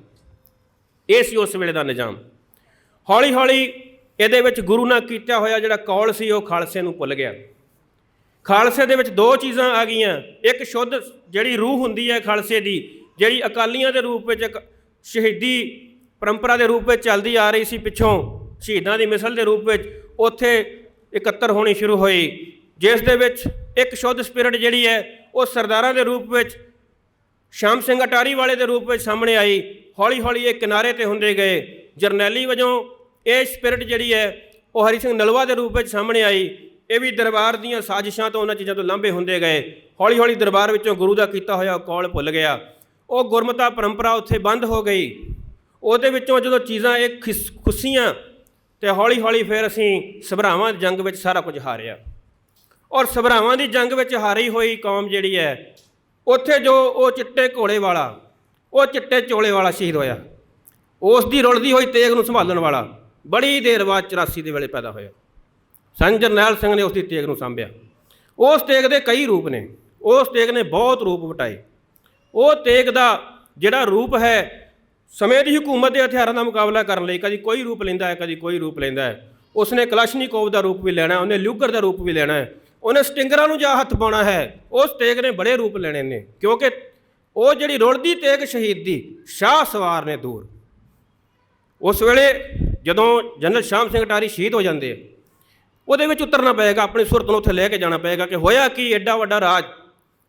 ਇਹ ਸੀ ਉਸ ਵੇਲੇ ਦਾ ਨਿਜ਼ਾਮ। ਹੌਲੀ ਹੌਲੀ ਇਹਦੇ ਵਿੱਚ ਗੁਰੂ ਨਾਲ ਕੀਤਾ ਹੋਇਆ ਜਿਹੜਾ ਕੌਲ ਸੀ ਉਹ ਖਾਲਸੇ ਨੂੰ ਭੁੱਲ ਗਿਆ। ਖਾਲਸੇ ਦੇ ਵਿੱਚ ਦੋ ਚੀਜ਼ਾਂ ਆ ਗਈਆਂ। ਇੱਕ ਸ਼ੁੱਧ ਜਿਹੜੀ ਰੂਹ ਹੁੰਦੀ ਹੈ ਖਾਲਸੇ ਦੀ, ਜਿਹੜੀ ਅਕਾਲੀਆਂ ਦੇ ਰੂਪ ਵਿੱਚ ਇੱਕ ਸ਼ਹੀਦੀ ਪਰੰਪਰਾ ਦੇ ਰੂਪ ਵਿੱਚ ਚੱਲਦੀ ਆ ਰਹੀ ਸੀ, ਪਿੱਛੋਂ ਸ਼ਹੀਦਾਂ ਦੀ ਮਿਸਲ ਦੇ ਰੂਪ ਵਿੱਚ ਉੱਥੇ ਇਕੱਤਰ ਹੋਣੀ ਸ਼ੁਰੂ ਹੋਈ, ਜਿਸ ਦੇ ਵਿੱਚ ਇੱਕ ਸ਼ੁੱਧ ਸਪਿਰਿਟ ਜਿਹੜੀ ਹੈ ਉਹ ਸਰਦਾਰਾਂ ਦੇ ਰੂਪ ਵਿੱਚ, ਸ਼ਾਮ ਸਿੰਘ ਅਟਾਰੀ ਵਾਲੇ ਦੇ ਰੂਪ ਵਿੱਚ ਸਾਹਮਣੇ ਆਈ। ਹੌਲੀ ਹੌਲੀ ਇਹ ਕਿਨਾਰੇ 'ਤੇ ਹੁੰਦੇ ਗਏ। ਜਰਨੈਲੀ ਵਜੋਂ ਇਹ ਸਪਿਰਿਟ ਜਿਹੜੀ ਹੈ ਉਹ ਹਰੀ ਸਿੰਘ ਨਲਵਾ ਦੇ ਰੂਪ ਵਿੱਚ ਸਾਹਮਣੇ ਆਈ। ਇਹ ਵੀ ਦਰਬਾਰ ਦੀਆਂ ਸਾਜ਼ਿਸ਼ਾਂ ਤੋਂ, ਉਹਨਾਂ ਚੀਜ਼ਾਂ ਤੋਂ ਲਾਂਭੇ ਹੁੰਦੇ ਗਏ। ਹੌਲੀ ਹੌਲੀ ਦਰਬਾਰ ਵਿੱਚੋਂ ਗੁਰੂ ਦਾ ਕੀਤਾ ਹੋਇਆ ਕੌਲ ਭੁੱਲ ਗਿਆ। ਉਹ ਗੁਰਮਤਾ ਪਰੰਪਰਾ ਉੱਥੇ ਬੰਦ ਹੋ ਗਈ। ਉਹਦੇ ਵਿੱਚੋਂ ਜਦੋਂ ਚੀਜ਼ਾਂ ਇਹ ਖੁੱਸੀਆਂ ਅਤੇ ਹੌਲੀ ਹੌਲੀ ਫਿਰ ਅਸੀਂ ਸਭਰਾਵਾਂ ਦੀ ਜੰਗ ਵਿੱਚ ਸਾਰਾ ਕੁਝ ਹਾਰਿਆ। ਔਰ ਸਭਰਾਵਾਂ ਦੀ ਜੰਗ ਵਿੱਚ ਹਾਰੀ ਹੋਈ ਕੌਮ ਜਿਹੜੀ ਹੈ, ਉੱਥੇ ਜੋ ਉਹ ਚਿੱਟੇ ਘੋੜੇ ਵਾਲਾ, ਉਹ ਚਿੱਟੇ ਚੋਲੇ ਵਾਲਾ ਸ਼ਹੀਦ ਹੋਇਆ, ਉਸ ਦੀ ਰੁਲਦੀ ਹੋਈ ਤੇਗ ਨੂੰ ਸੰਭਾਲਣ ਵਾਲਾ ਬੜੀ ਦੇਰ ਬਾਅਦ 84 ਦੇ ਵੇਲੇ ਪੈਦਾ ਹੋਇਆ। ਸੰਤ ਜਰਨੈਲ ਸਿੰਘ ਨੇ ਉਸ ਦੀ ਤੇਗ ਨੂੰ ਸਾਂਭਿਆ। ਉਸ ਤੇਗ ਦੇ ਕਈ ਰੂਪ ਨੇ, ਉਸ ਤੇਗ ਨੇ ਬਹੁਤ ਰੂਪ ਵਟਾਏ। ਉਹ ਤੇਗ ਦਾ ਜਿਹੜਾ ਰੂਪ ਹੈ, ਸਮੇਂ ਦੀ ਹਕੂਮਤ ਦੇ ਹਥਿਆਰਾਂ ਦਾ ਮੁਕਾਬਲਾ ਕਰਨ ਲਈ ਕਦੀ ਕੋਈ ਰੂਪ ਲੈਂਦਾ ਹੈ, ਕਦੀ ਕੋਈ ਰੂਪ ਲੈਂਦਾ ਹੈ। ਉਸਨੇ ਕਲਾਸ਼ਨੀਕੋਵ ਦਾ ਰੂਪ ਵੀ ਲੈਣਾ, ਉਹਨੇ ਲਿਊਗਰ ਦਾ ਰੂਪ ਵੀ ਲੈਣਾ ਹੈ, ਉਹਨੇ ਸਟਿੰਗਰਾਂ ਨੂੰ ਜਾ ਹੱਥ ਪਾਉਣਾ ਹੈ। ਉਸ ਤੇਗ ਨੇ ਬੜੇ ਰੂਪ ਲੈਣੇ ਨੇ, ਕਿਉਂਕਿ ਉਹ ਜਿਹੜੀ ਰੁਲਦੀ ਤੇਗ ਸ਼ਹੀਦੀ ਸ਼ਾਹ ਸਵਾਰ ਨੇ ਦੂਰ। ਉਸ ਵੇਲੇ ਜਦੋਂ ਜਨਰਲ ਸ਼ਾਮ ਸਿੰਘ ਅਟਾਰੀ ਸ਼ਹੀਦ ਹੋ ਜਾਂਦੇ ਆ, ਉਹਦੇ ਵਿੱਚ ਉਤਰਨਾ ਪਏਗਾ, ਆਪਣੀ ਸੁਰਤ ਨੂੰ ਉੱਥੇ ਲੈ ਕੇ ਜਾਣਾ ਪਏਗਾ ਕਿ ਹੋਇਆ ਕੀ ਐਡਾ ਵੱਡਾ ਰਾਜ,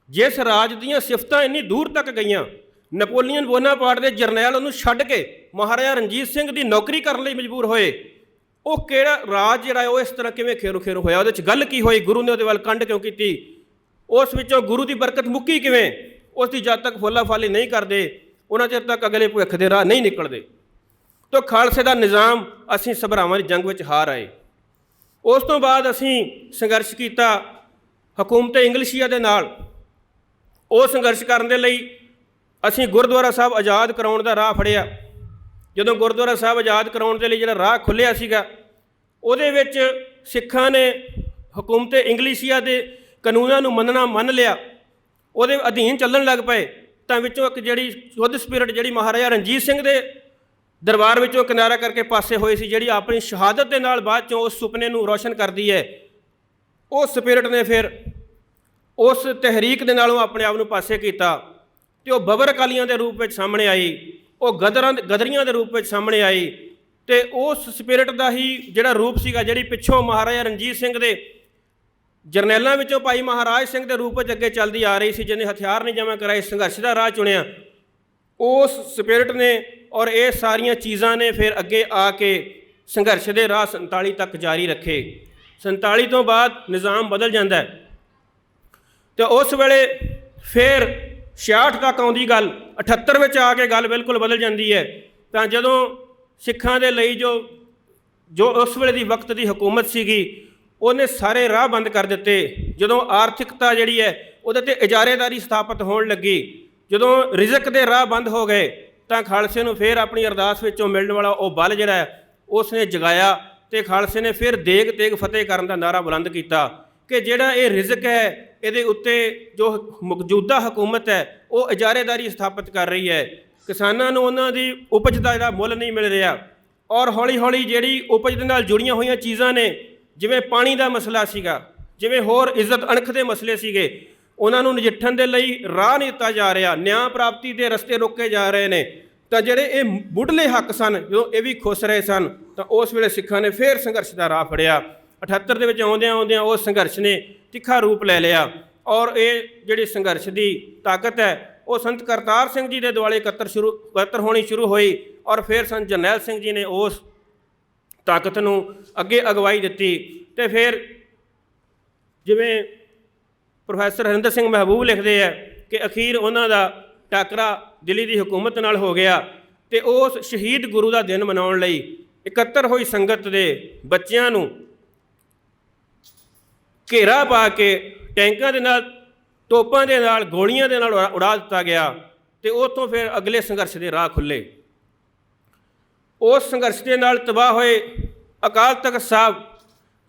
ਜਿਸ ਰਾਜ ਦੀਆਂ ਸਿਫਤਾਂ ਇੰਨੀ ਦੂਰ ਤੱਕ ਗਈਆਂ, ਨੈਪੋਲੀਅਨ ਬੋਨਾਪਾਰਟ ਦੇ ਜਰਨੈਲ ਉਹਨੂੰ ਛੱਡ ਕੇ ਮਹਾਰਾਜਾ ਰਣਜੀਤ ਸਿੰਘ ਦੀ ਨੌਕਰੀ ਕਰਨ ਲਈ ਮਜਬੂਰ ਹੋਏ। ਉਹ ਕਿਹੜਾ ਰਾਜ ਜਿਹੜਾ ਉਹ ਇਸ ਤਰ੍ਹਾਂ ਕਿਵੇਂ ਖੇਰੋ ਖੇਰੋ ਹੋਇਆ, ਉਹਦੇ 'ਚ ਗੱਲ ਕੀ ਹੋਈ, ਗੁਰੂ ਨੇ ਉਹਦੇ ਵੱਲ ਕੰਡ ਕਿਉਂ ਕੀਤੀ, ਉਸ ਵਿੱਚੋਂ ਗੁਰੂ ਦੀ ਬਰਕਤ ਮੁੱਕੀ ਕਿਵੇਂ, ਉਸ ਦੀ ਜਦ ਤੱਕ ਫੋਲਾ ਫਾਲੀ ਨਹੀਂ ਕਰਦੇ ਉਹਨਾਂ ਚਿਰ ਤੱਕ ਅਗਲੇ ਭਵਿੱਖ ਦੇ ਰਾਹ ਨਹੀਂ ਨਿਕਲਦੇ। ਤਾਂ ਖਾਲਸੇ ਦਾ ਨਿਜ਼ਾਮ ਅਸੀਂ ਸਭਰਾਵਾਂ ਦੀ ਜੰਗ ਵਿੱਚ ਹਾਰ ਆਏ। ਉਸ ਤੋਂ ਬਾਅਦ ਅਸੀਂ ਸੰਘਰਸ਼ ਕੀਤਾ ਹਕੂਮਤ ਇੰਗਲਿਸ਼ੀਆ ਦੇ ਨਾਲ। ਉਹ ਸੰਘਰਸ਼ ਕਰਨ ਦੇ ਲਈ ਅਸੀਂ ਗੁਰਦੁਆਰਾ ਸਾਹਿਬ ਆਜ਼ਾਦ ਕਰਾਉਣ ਦਾ ਰਾਹ ਫੜਿਆ। ਜਦੋਂ ਗੁਰਦੁਆਰਾ ਸਾਹਿਬ ਆਜ਼ਾਦ ਕਰਾਉਣ ਦੇ ਲਈ ਜਿਹੜਾ ਰਾਹ ਖੁੱਲ੍ਹਿਆ ਸੀਗਾ, ਉਹਦੇ ਵਿੱਚ ਸਿੱਖਾਂ ਨੇ ਹਕੂਮਤ ਇੰਗਲਿਸ਼ੀਆ ਦੇ ਕਾਨੂੰਨਾਂ ਨੂੰ ਮੰਨ ਲਿਆ, ਉਹਦੇ ਅਧੀਨ ਚੱਲਣ ਲੱਗ ਪਏ। ਤਾਂ ਵਿੱਚੋਂ ਇੱਕ ਜਿਹੜੀ ਸ਼ੁੱਧ ਸਪਿਰਿਟ ਜਿਹੜੀ ਮਹਾਰਾਜਾ ਰਣਜੀਤ ਸਿੰਘ ਦੇ ਦਰਬਾਰ ਵਿੱਚੋਂ ਕਿਨਾਰਾ ਕਰਕੇ ਪਾਸੇ ਹੋਏ ਸੀ, ਜਿਹੜੀ ਆਪਣੀ ਸ਼ਹਾਦਤ ਦੇ ਨਾਲ ਬਾਅਦ 'ਚੋਂ ਉਸ ਸੁਪਨੇ ਨੂੰ ਰੋਸ਼ਨ ਕਰਦੀ ਹੈ, ਉਹ ਸਪਿਰਿਟ ਨੇ ਫਿਰ ਉਸ ਤਹਿਰੀਕ ਦੇ ਨਾਲੋਂ ਆਪਣੇ ਆਪ ਨੂੰ ਪਾਸੇ ਕੀਤਾ ਅਤੇ ਉਹ ਬਬਰ ਅਕਾਲੀਆਂ ਦੇ ਰੂਪ ਵਿੱਚ ਸਾਹਮਣੇ ਆਈ, ਉਹ ਗਦਰੀਆਂ ਦੇ ਰੂਪ ਵਿੱਚ ਸਾਹਮਣੇ ਆਈ। ਅਤੇ ਉਸ ਸਪਿਰਿਟ ਦਾ ਹੀ ਜਿਹੜਾ ਰੂਪ ਸੀਗਾ, ਜਿਹੜੀ ਪਿੱਛੋਂ ਮਹਾਰਾਜਾ ਰਣਜੀਤ ਸਿੰਘ ਦੇ ਜਰਨੈਲਾਂ ਵਿੱਚੋਂ ਭਾਈ ਮਹਾਰਾਜ ਸਿੰਘ ਦੇ ਰੂਪ ਵਿੱਚ ਅੱਗੇ ਚੱਲਦੀ ਆ ਰਹੀ ਸੀ, ਜਿਹਨੇ ਹਥਿਆਰ ਨਹੀਂ ਜਮ੍ਹਾਂ ਕਰਾਏ, ਸੰਘਰਸ਼ ਦਾ ਰਾਹ ਚੁਣਿਆ, ਉਸ ਸਪਿਰਿਟ ਨੇ ਔਰ ਇਹ ਸਾਰੀਆਂ ਚੀਜ਼ਾਂ ਨੇ ਫਿਰ ਅੱਗੇ ਆ ਕੇ ਸੰਘਰਸ਼ ਦੇ ਰਾਹ 47 ਤੱਕ ਜਾਰੀ ਰੱਖੇ। 47 ਤੋਂ ਬਾਅਦ ਨਿਜ਼ਾਮ ਬਦਲ ਜਾਂਦਾ ਹੈ ਅਤੇ ਉਸ ਵੇਲੇ ਫਿਰ 66 ਤੱਕ ਆਉਂਦੀ ਗੱਲ, 78 ਵਿੱਚ ਆ ਕੇ ਗੱਲ ਬਿਲਕੁਲ ਬਦਲ ਜਾਂਦੀ ਹੈ। ਤਾਂ ਜਦੋਂ ਸਿੱਖਾਂ ਦੇ ਲਈ ਜੋ ਉਸ ਵੇਲੇ ਦੀ ਵਕਤ ਦੀ ਹਕੂਮਤ ਸੀਗੀ, ਉਹਨੇ ਸਾਰੇ ਰਾਹ ਬੰਦ ਕਰ ਦਿੱਤੇ। ਜਦੋਂ ਆਰਥਿਕਤਾ ਜਿਹੜੀ ਹੈ ਉਹਦੇ 'ਤੇ ਇਜਾਰੇਦਾਰੀ ਸਥਾਪਿਤ ਹੋਣ ਲੱਗੀ, ਜਦੋਂ ਰਿਜ਼ਕ ਦੇ ਰਾਹ ਬੰਦ ਹੋ ਗਏ, ਤਾਂ ਖਾਲਸੇ ਨੂੰ ਫਿਰ ਆਪਣੀ ਅਰਦਾਸ ਵਿੱਚੋਂ ਮਿਲਣ ਵਾਲਾ ਉਹ ਬਲ ਜਿਹੜਾ ਹੈ ਉਸ ਨੇ ਜਗਾਇਆ ਅਤੇ ਖਾਲਸੇ ਨੇ ਫਿਰ ਦੇਗ ਤੇਗ ਫਤਿਹ ਕਰਨ ਦਾ ਨਾਅਰਾ ਬੁਲੰਦ ਕੀਤਾ ਕਿ ਜਿਹੜਾ ਇਹ ਰਿਜ਼ਕ ਹੈ, ਇਹਦੇ ਉੱਤੇ ਜੋ ਮੌਜੂਦਾ ਹਕੂਮਤ ਹੈ ਉਹ ਇਜਾਰੇਦਾਰੀ ਸਥਾਪਿਤ ਕਰ ਰਹੀ ਹੈ। ਕਿਸਾਨਾਂ ਨੂੰ ਉਹਨਾਂ ਦੀ ਉਪਜ ਦਾ ਜਿਹੜਾ ਮੁੱਲ ਨਹੀਂ ਮਿਲ ਰਿਹਾ, ਔਰ ਹੌਲੀ ਹੌਲੀ ਜਿਹੜੀ ਉਪਜ ਦੇ ਨਾਲ ਜੁੜੀਆਂ ਹੋਈਆਂ ਚੀਜ਼ਾਂ ਨੇ, ਜਿਵੇਂ ਪਾਣੀ ਦਾ ਮਸਲਾ ਸੀਗਾ, ਜਿਵੇਂ ਹੋਰ ਇੱਜ਼ਤ ਅਣਖ ਦੇ ਮਸਲੇ ਸੀਗੇ, ਉਹਨਾਂ ਨੂੰ ਨਜਿੱਠਣ ਦੇ ਲਈ ਰਾਹ ਨਹੀਂ ਦਿੱਤਾ ਜਾ ਰਿਹਾ, ਨਿਆਂ ਪ੍ਰਾਪਤੀ ਦੇ ਰਸਤੇ ਰੋਕੇ ਜਾ ਰਹੇ ਨੇ। ਤਾਂ ਜਿਹੜੇ ਇਹ ਮੁੱਢਲੇ ਹੱਕ ਸਨ, ਜਦੋਂ ਇਹ ਵੀ ਖੁੱਸ ਰਹੇ ਸਨ, ਤਾਂ ਉਸ ਵੇਲੇ ਸਿੱਖਾਂ ਨੇ ਫਿਰ ਸੰਘਰਸ਼ ਦਾ ਰਾਹ ਫੜਿਆ। 78 ਦੇ ਵਿੱਚ ਆਉਂਦਿਆਂ ਉਸ ਸੰਘਰਸ਼ ਨੇ ਤਿੱਖਾ ਰੂਪ ਲੈ ਲਿਆ, ਔਰ ਇਹ ਜਿਹੜੀ ਸੰਘਰਸ਼ ਦੀ ਤਾਕਤ ਹੈ ਉਹ ਸੰਤ ਕਰਤਾਰ ਸਿੰਘ ਜੀ ਦੇ ਦੁਆਲੇ ਇਕੱਤਰ ਹੋਣੀ ਸ਼ੁਰੂ ਹੋਈ, ਔਰ ਫਿਰ ਸੰਤ ਜਰਨੈਲ ਸਿੰਘ ਜੀ ਨੇ ਉਸ ਤਾਕਤ ਨੂੰ ਅੱਗੇ ਅਗਵਾਈ ਦਿੱਤੀ। ਅਤੇ ਫਿਰ ਜਿਵੇਂ ਪ੍ਰੋਫੈਸਰ ਹਰਿੰਦਰ ਸਿੰਘ ਮਹਿਬੂਬ ਲਿਖਦੇ ਹੈ ਕਿ ਅਖੀਰ ਉਹਨਾਂ ਦਾ ਟਾਕਰਾ ਦਿੱਲੀ ਦੀ ਹਕੂਮਤ ਨਾਲ ਹੋ ਗਿਆ, ਅਤੇ ਉਸ ਸ਼ਹੀਦ ਗੁਰੂ ਦਾ ਦਿਨ ਮਨਾਉਣ ਲਈ ਇਕੱਤਰ ਹੋਈ ਸੰਗਤ ਦੇ ਬੱਚਿਆਂ ਨੂੰ ਘੇਰਾ ਪਾ ਕੇ ਟੈਂਕਾਂ ਦੇ ਨਾਲ, ਤੋਪਾਂ ਦੇ ਨਾਲ, ਗੋਲੀਆਂ ਦੇ ਨਾਲ ਉਡਾ ਦਿੱਤਾ ਗਿਆ, ਅਤੇ ਉੱਥੋਂ ਫਿਰ ਅਗਲੇ ਸੰਘਰਸ਼ ਦੇ ਰਾਹ ਖੁੱਲ੍ਹੇ। ਉਸ ਸੰਘਰਸ਼ ਦੇ ਨਾਲ ਤਬਾਹ ਹੋਏ ਅਕਾਲ ਤਖਤ ਸਾਹਿਬ,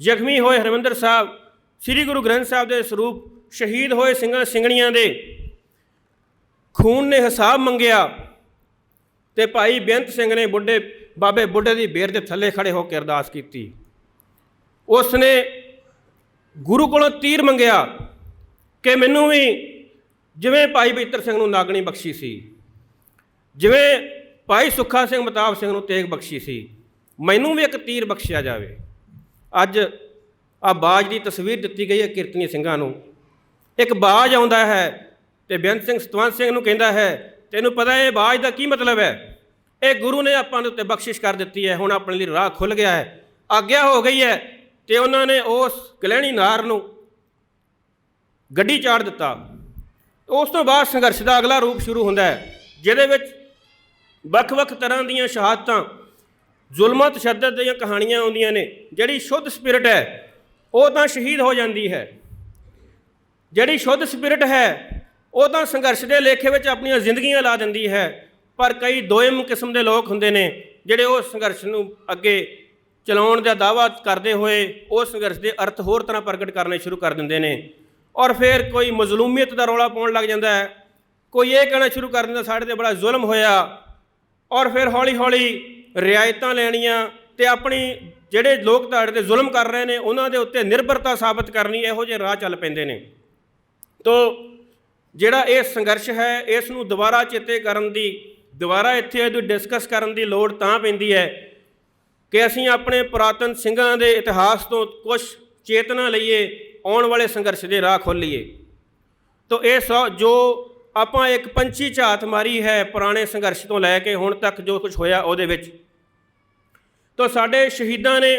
ਜ਼ਖਮੀ ਹੋਏ ਹਰਿਮੰਦਰ ਸਾਹਿਬ, ਸ੍ਰੀ ਗੁਰੂ ਗ੍ਰੰਥ ਸਾਹਿਬ ਦੇ ਸਰੂਪ, ਸ਼ਹੀਦ ਹੋਏ ਸਿੰਘਾਂ ਸਿੰਘਣੀਆਂ ਦੇ ਖੂਨ ਨੇ ਹਿਸਾਬ ਮੰਗਿਆ, ਅਤੇ ਭਾਈ ਬੇਅੰਤ ਸਿੰਘ ਨੇ ਬਾਬੇ ਬੁੱਢੇ ਦੀ ਬੇਰ ਦੇ ਥੱਲੇ ਖੜ੍ਹੇ ਹੋ ਕੇ ਅਰਦਾਸ ਕੀਤੀ। ਉਸ ਨੇ ਗੁਰੂ ਕੋਲੋਂ ਤੀਰ ਮੰਗਿਆ ਕਿ ਮੈਨੂੰ ਵੀ ਜਿਵੇਂ ਭਾਈ ਬਚਿੱਤਰ ਸਿੰਘ ਨੂੰ ਨਾਗਣੀ ਬਖਸ਼ੀ ਸੀ, ਜਿਵੇਂ ਭਾਈ ਸੁੱਖਾ ਸਿੰਘ ਮਤਾਬ ਸਿੰਘ ਨੂੰ ਤੇਗ ਬਖਸ਼ੀ ਸੀ, ਮੈਨੂੰ ਵੀ ਇੱਕ ਤੀਰ ਬਖਸ਼ਿਆ ਜਾਵੇ। ਅੱਜ ਆ ਬਾਜ ਦੀ ਤਸਵੀਰ ਦਿੱਤੀ ਗਈ ਹੈ ਕੀਰਤਨੀ ਸਿੰਘਾਂ ਨੂੰ। ਇੱਕ ਬਾਜ ਆਉਂਦਾ ਹੈ ਅਤੇ ਬੇਅੰਤ ਸਿੰਘ ਸਤਵੰਤ ਸਿੰਘ ਨੂੰ ਕਹਿੰਦਾ ਹੈ, ਤੈਨੂੰ ਪਤਾ ਇਹ ਬਾਜ ਦਾ ਕੀ ਮਤਲਬ ਹੈ? ਇਹ ਗੁਰੂ ਨੇ ਆਪਾਂ ਦੇ ਉੱਤੇ ਬਖਸ਼ਿਸ਼ ਕਰ ਦਿੱਤੀ ਹੈ, ਹੁਣ ਆਪਣੇ ਲਈ ਰਾਹ ਖੁੱਲ੍ਹ ਗਿਆ ਹੈ, ਆਗਿਆ ਹੋ ਗਈ ਹੈ। ਅਤੇ ਉਹਨਾਂ ਨੇ ਉਸ ਗਲਹਿਣੀ ਨਾਰ ਨੂੰ ਗੱਡੀ ਚਾੜ ਦਿੱਤਾ। ਉਸ ਤੋਂ ਬਾਅਦ ਸੰਘਰਸ਼ ਦਾ ਅਗਲਾ ਰੂਪ ਸ਼ੁਰੂ ਹੁੰਦਾ ਹੈ, ਜਿਹਦੇ ਵਿੱਚ ਵੱਖ-ਵੱਖ ਤਰ੍ਹਾਂ ਦੀਆਂ ਸ਼ਹਾਦਤਾਂ, ਜ਼ੁਲਮਾਂ ਤਸ਼ੱਦਦ ਦੀਆਂ ਕਹਾਣੀਆਂ ਆਉਂਦੀਆਂ ਨੇ। ਜਿਹੜੀ ਸ਼ੁੱਧ ਸਪਿਰਿਟ ਹੈ ਉਹ ਤਾਂ ਸ਼ਹੀਦ ਹੋ ਜਾਂਦੀ ਹੈ, ਜਿਹੜੀ ਸ਼ੁੱਧ ਸਪਿਰਿਟ ਹੈ ਉਹ ਤਾਂ ਸੰਘਰਸ਼ ਦੇ ਲੇਖੇ ਵਿੱਚ ਆਪਣੀਆਂ ਜ਼ਿੰਦਗੀਆਂ ਲਾ ਦਿੰਦੀ ਹੈ। ਪਰ ਕਈ ਦੋਇਮ ਕਿਸਮ ਦੇ ਲੋਕ ਹੁੰਦੇ ਨੇ ਜਿਹੜੇ ਉਹ ਸੰਘਰਸ਼ ਨੂੰ ਅੱਗੇ ਚਲਾਉਣ ਦਾ ਦਾਅਵਾ ਕਰਦੇ ਹੋਏ ਉਸ ਸੰਘਰਸ਼ ਦੇ ਅਰਥ ਹੋਰ ਤਰ੍ਹਾਂ ਪ੍ਰਗਟ ਕਰਨੇ ਸ਼ੁਰੂ ਕਰ ਦਿੰਦੇ ਨੇ, ਔਰ ਫਿਰ ਕੋਈ ਮਜ਼ਲੂਮੀਅਤ ਦਾ ਰੌਲਾ ਪਾਉਣ ਲੱਗ ਜਾਂਦਾ ਹੈ, ਕੋਈ ਇਹ ਕਹਿਣਾ ਸ਼ੁਰੂ ਕਰ ਦਿੰਦਾ ਸਾਡੇ 'ਤੇ ਬੜਾ ਜ਼ੁਲਮ ਹੋਇਆ, ਔਰ ਫਿਰ ਹੌਲੀ ਹੌਲੀ ਰਿਆਇਤਾਂ ਲੈਣੀਆਂ ਅਤੇ ਆਪਣੀ ਜਿਹੜੇ ਲੋਕ ਤੁਹਾਡੇ 'ਤੇ ਜ਼ੁਲਮ ਕਰ ਰਹੇ ਨੇ ਉਹਨਾਂ ਦੇ ਉੱਤੇ ਨਿਰਭਰਤਾ ਸਾਬਤ ਕਰਨੀ, ਇਹੋ ਜਿਹੇ ਰਾਹ ਚੱਲ ਪੈਂਦੇ ਨੇ। ਤੋ ਜਿਹੜਾ ਇਹ ਸੰਘਰਸ਼ ਹੈ ਇਸ ਨੂੰ ਦੁਬਾਰਾ ਚੇਤੇ ਕਰਨ ਦੀ, ਦੁਬਾਰਾ ਇੱਥੇ ਇਹਦੀ ਡਿਸਕਸ ਕਰਨ ਦੀ ਲੋੜ ਤਾਂ ਪੈਂਦੀ ਹੈ ਕਿ ਅਸੀਂ ਆਪਣੇ ਪੁਰਾਤਨ ਸਿੰਘਾਂ ਦੇ ਇਤਿਹਾਸ ਤੋਂ ਕੁਝ ਚੇਤਨਾ ਲਈਏ, ਆਉਣ ਵਾਲੇ ਸੰਘਰਸ਼ ਦੇ ਰਾਹ ਖੋਲ੍ਹੀਏ। ਤਾਂ ਇਹ ਜੋ ਆਪਾਂ ਇੱਕ ਪੰਛੀ ਝਾਤ ਮਾਰੀ ਹੈ ਪੁਰਾਣੇ ਸੰਘਰਸ਼ ਤੋਂ ਲੈ ਕੇ ਹੁਣ ਤੱਕ ਜੋ ਕੁਝ ਹੋਇਆ ਉਹਦੇ ਵਿੱਚ, ਤਾਂ ਸਾਡੇ ਸ਼ਹੀਦਾਂ ਨੇ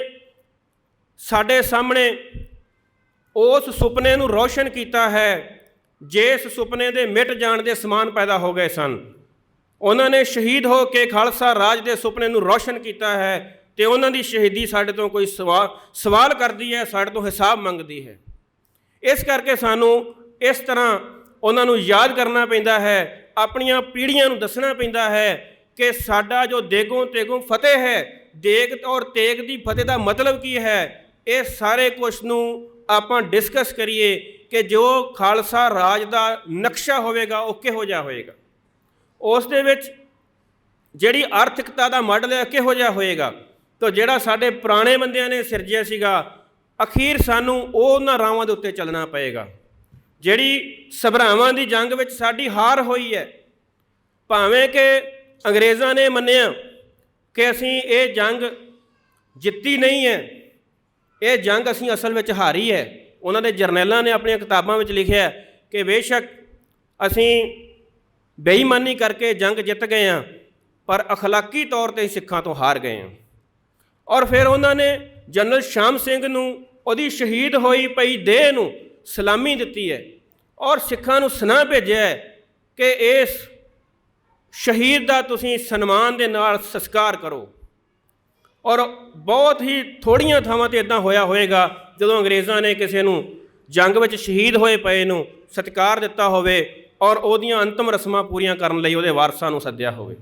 ਸਾਡੇ ਸਾਹਮਣੇ ਉਸ ਸੁਪਨੇ ਨੂੰ ਰੋਸ਼ਨ ਕੀਤਾ ਹੈ ਜਿਸ ਸੁਪਨੇ ਦੇ ਮਿਟ ਜਾਣ ਦੇ ਸਮਾਨ ਪੈਦਾ ਹੋ ਗਏ ਸਨ। ਉਹਨਾਂ ਨੇ ਸ਼ਹੀਦ ਹੋ ਕੇ ਖਾਲਸਾ ਰਾਜ ਦੇ ਸੁਪਨੇ ਨੂੰ ਰੋਸ਼ਨ ਕੀਤਾ ਹੈ ਅਤੇ ਉਹਨਾਂ ਦੀ ਸ਼ਹੀਦੀ ਸਾਡੇ ਤੋਂ ਕੋਈ ਸਵਾਲ ਕਰਦੀ ਹੈ, ਸਾਡੇ ਤੋਂ ਹਿਸਾਬ ਮੰਗਦੀ ਹੈ। ਇਸ ਕਰਕੇ ਸਾਨੂੰ ਇਸ ਤਰ੍ਹਾਂ ਉਹਨਾਂ ਨੂੰ ਯਾਦ ਕਰਨਾ ਪੈਂਦਾ ਹੈ, ਆਪਣੀਆਂ ਪੀੜ੍ਹੀਆਂ ਨੂੰ ਦੱਸਣਾ ਪੈਂਦਾ ਹੈ ਕਿ ਸਾਡਾ ਜੋ ਦੇਗੋਂ ਤੇਗੋਂ ਫਤਿਹ ਹੈ, ਦੇਗ ਔਰ ਤੇਗ ਦੀ ਫਤਿਹ ਦਾ ਮਤਲਬ ਕੀ ਹੈ, ਇਹ ਸਾਰੇ ਕੁਛ ਨੂੰ ਆਪਾਂ ਡਿਸਕਸ ਕਰੀਏ ਕਿ ਜੋ ਖਾਲਸਾ ਰਾਜ ਦਾ ਨਕਸ਼ਾ ਹੋਵੇਗਾ ਉਹ ਕਿਹੋ ਜਿਹਾ ਹੋਏਗਾ, ਉਸ ਦੇ ਵਿੱਚ ਜਿਹੜੀ ਆਰਥਿਕਤਾ ਦਾ ਮਾਡਲ ਹੈ ਕਿਹੋ ਜਿਹਾ ਹੋਏਗਾ। ਤਾਂ ਜਿਹੜਾ ਸਾਡੇ ਪੁਰਾਣੇ ਬੰਦਿਆਂ ਨੇ ਸਿਰਜਿਆ ਸੀਗਾ, ਅਖੀਰ ਸਾਨੂੰ ਉਹਨਾਂ ਰਾਹਾਂ ਦੇ ਉੱਤੇ ਚੱਲਣਾ ਪਏਗਾ। ਜਿਹੜੀ ਸਭਰਾਵਾਂ ਦੀ ਜੰਗ ਵਿੱਚ ਸਾਡੀ ਹਾਰ ਹੋਈ ਹੈ, ਭਾਵੇਂ ਕਿ ਅੰਗਰੇਜ਼ਾਂ ਨੇ ਮੰਨਿਆ ਕਿ ਅਸੀਂ ਇਹ ਜੰਗ ਜਿੱਤੀ ਨਹੀਂ ਹੈ, ਇਹ ਜੰਗ ਅਸੀਂ ਅਸਲ ਵਿੱਚ ਹਾਰੀ ਹੈ। ਉਹਨਾਂ ਦੇ ਜਰਨੈਲਾਂ ਨੇ ਆਪਣੀਆਂ ਕਿਤਾਬਾਂ ਵਿੱਚ ਲਿਖਿਆ ਕਿ ਬੇਸ਼ੱਕ ਅਸੀਂ ਬੇਈਮਾਨੀ ਕਰਕੇ ਜੰਗ ਜਿੱਤ ਗਏ ਹਾਂ, ਪਰ ਅਖਲਾਕੀ ਤੌਰ 'ਤੇ ਸਿੱਖਾਂ ਤੋਂ ਹਾਰ ਗਏ ਹਾਂ। ਔਰ ਫਿਰ ਉਹਨਾਂ ਨੇ ਜਨਰਲ ਸ਼ਾਮ ਸਿੰਘ ਨੂੰ ਉਹਦੀ ਸ਼ਹੀਦ ਹੋਈ ਪਈ ਦੇਹ ਨੂੰ ਸਲਾਮੀ ਦਿੱਤੀ ਹੈ ਔਰ ਸਿੱਖਾਂ ਨੂੰ ਸੁਨੇਹਾ ਭੇਜਿਆ ਹੈ ਕਿ ਇਸ ਸ਼ਹੀਦ ਦਾ ਤੁਸੀਂ ਸਨਮਾਨ ਦੇ ਨਾਲ ਸੰਸਕਾਰ ਕਰੋ। ਔਰ ਬਹੁਤ ਹੀ ਥੋੜ੍ਹੀਆਂ ਥਾਵਾਂ 'ਤੇ ਇੱਦਾਂ ਹੋਇਆ ਹੋਵੇਗਾ ਜਦੋਂ ਅੰਗਰੇਜ਼ਾਂ ਨੇ ਕਿਸੇ ਨੂੰ ਜੰਗ ਵਿੱਚ ਸ਼ਹੀਦ ਹੋਏ ਪਏ ਨੂੰ ਸਤਿਕਾਰ ਦਿੱਤਾ ਹੋਵੇ ਔਰ ਉਹਦੀਆਂ ਅੰਤਮ ਰਸਮਾਂ ਪੂਰੀਆਂ ਕਰਨ ਲਈ ਉਹਦੇ ਵਾਰਸਾਂ ਨੂੰ ਸੱਦਿਆ ਹੋਵੇ।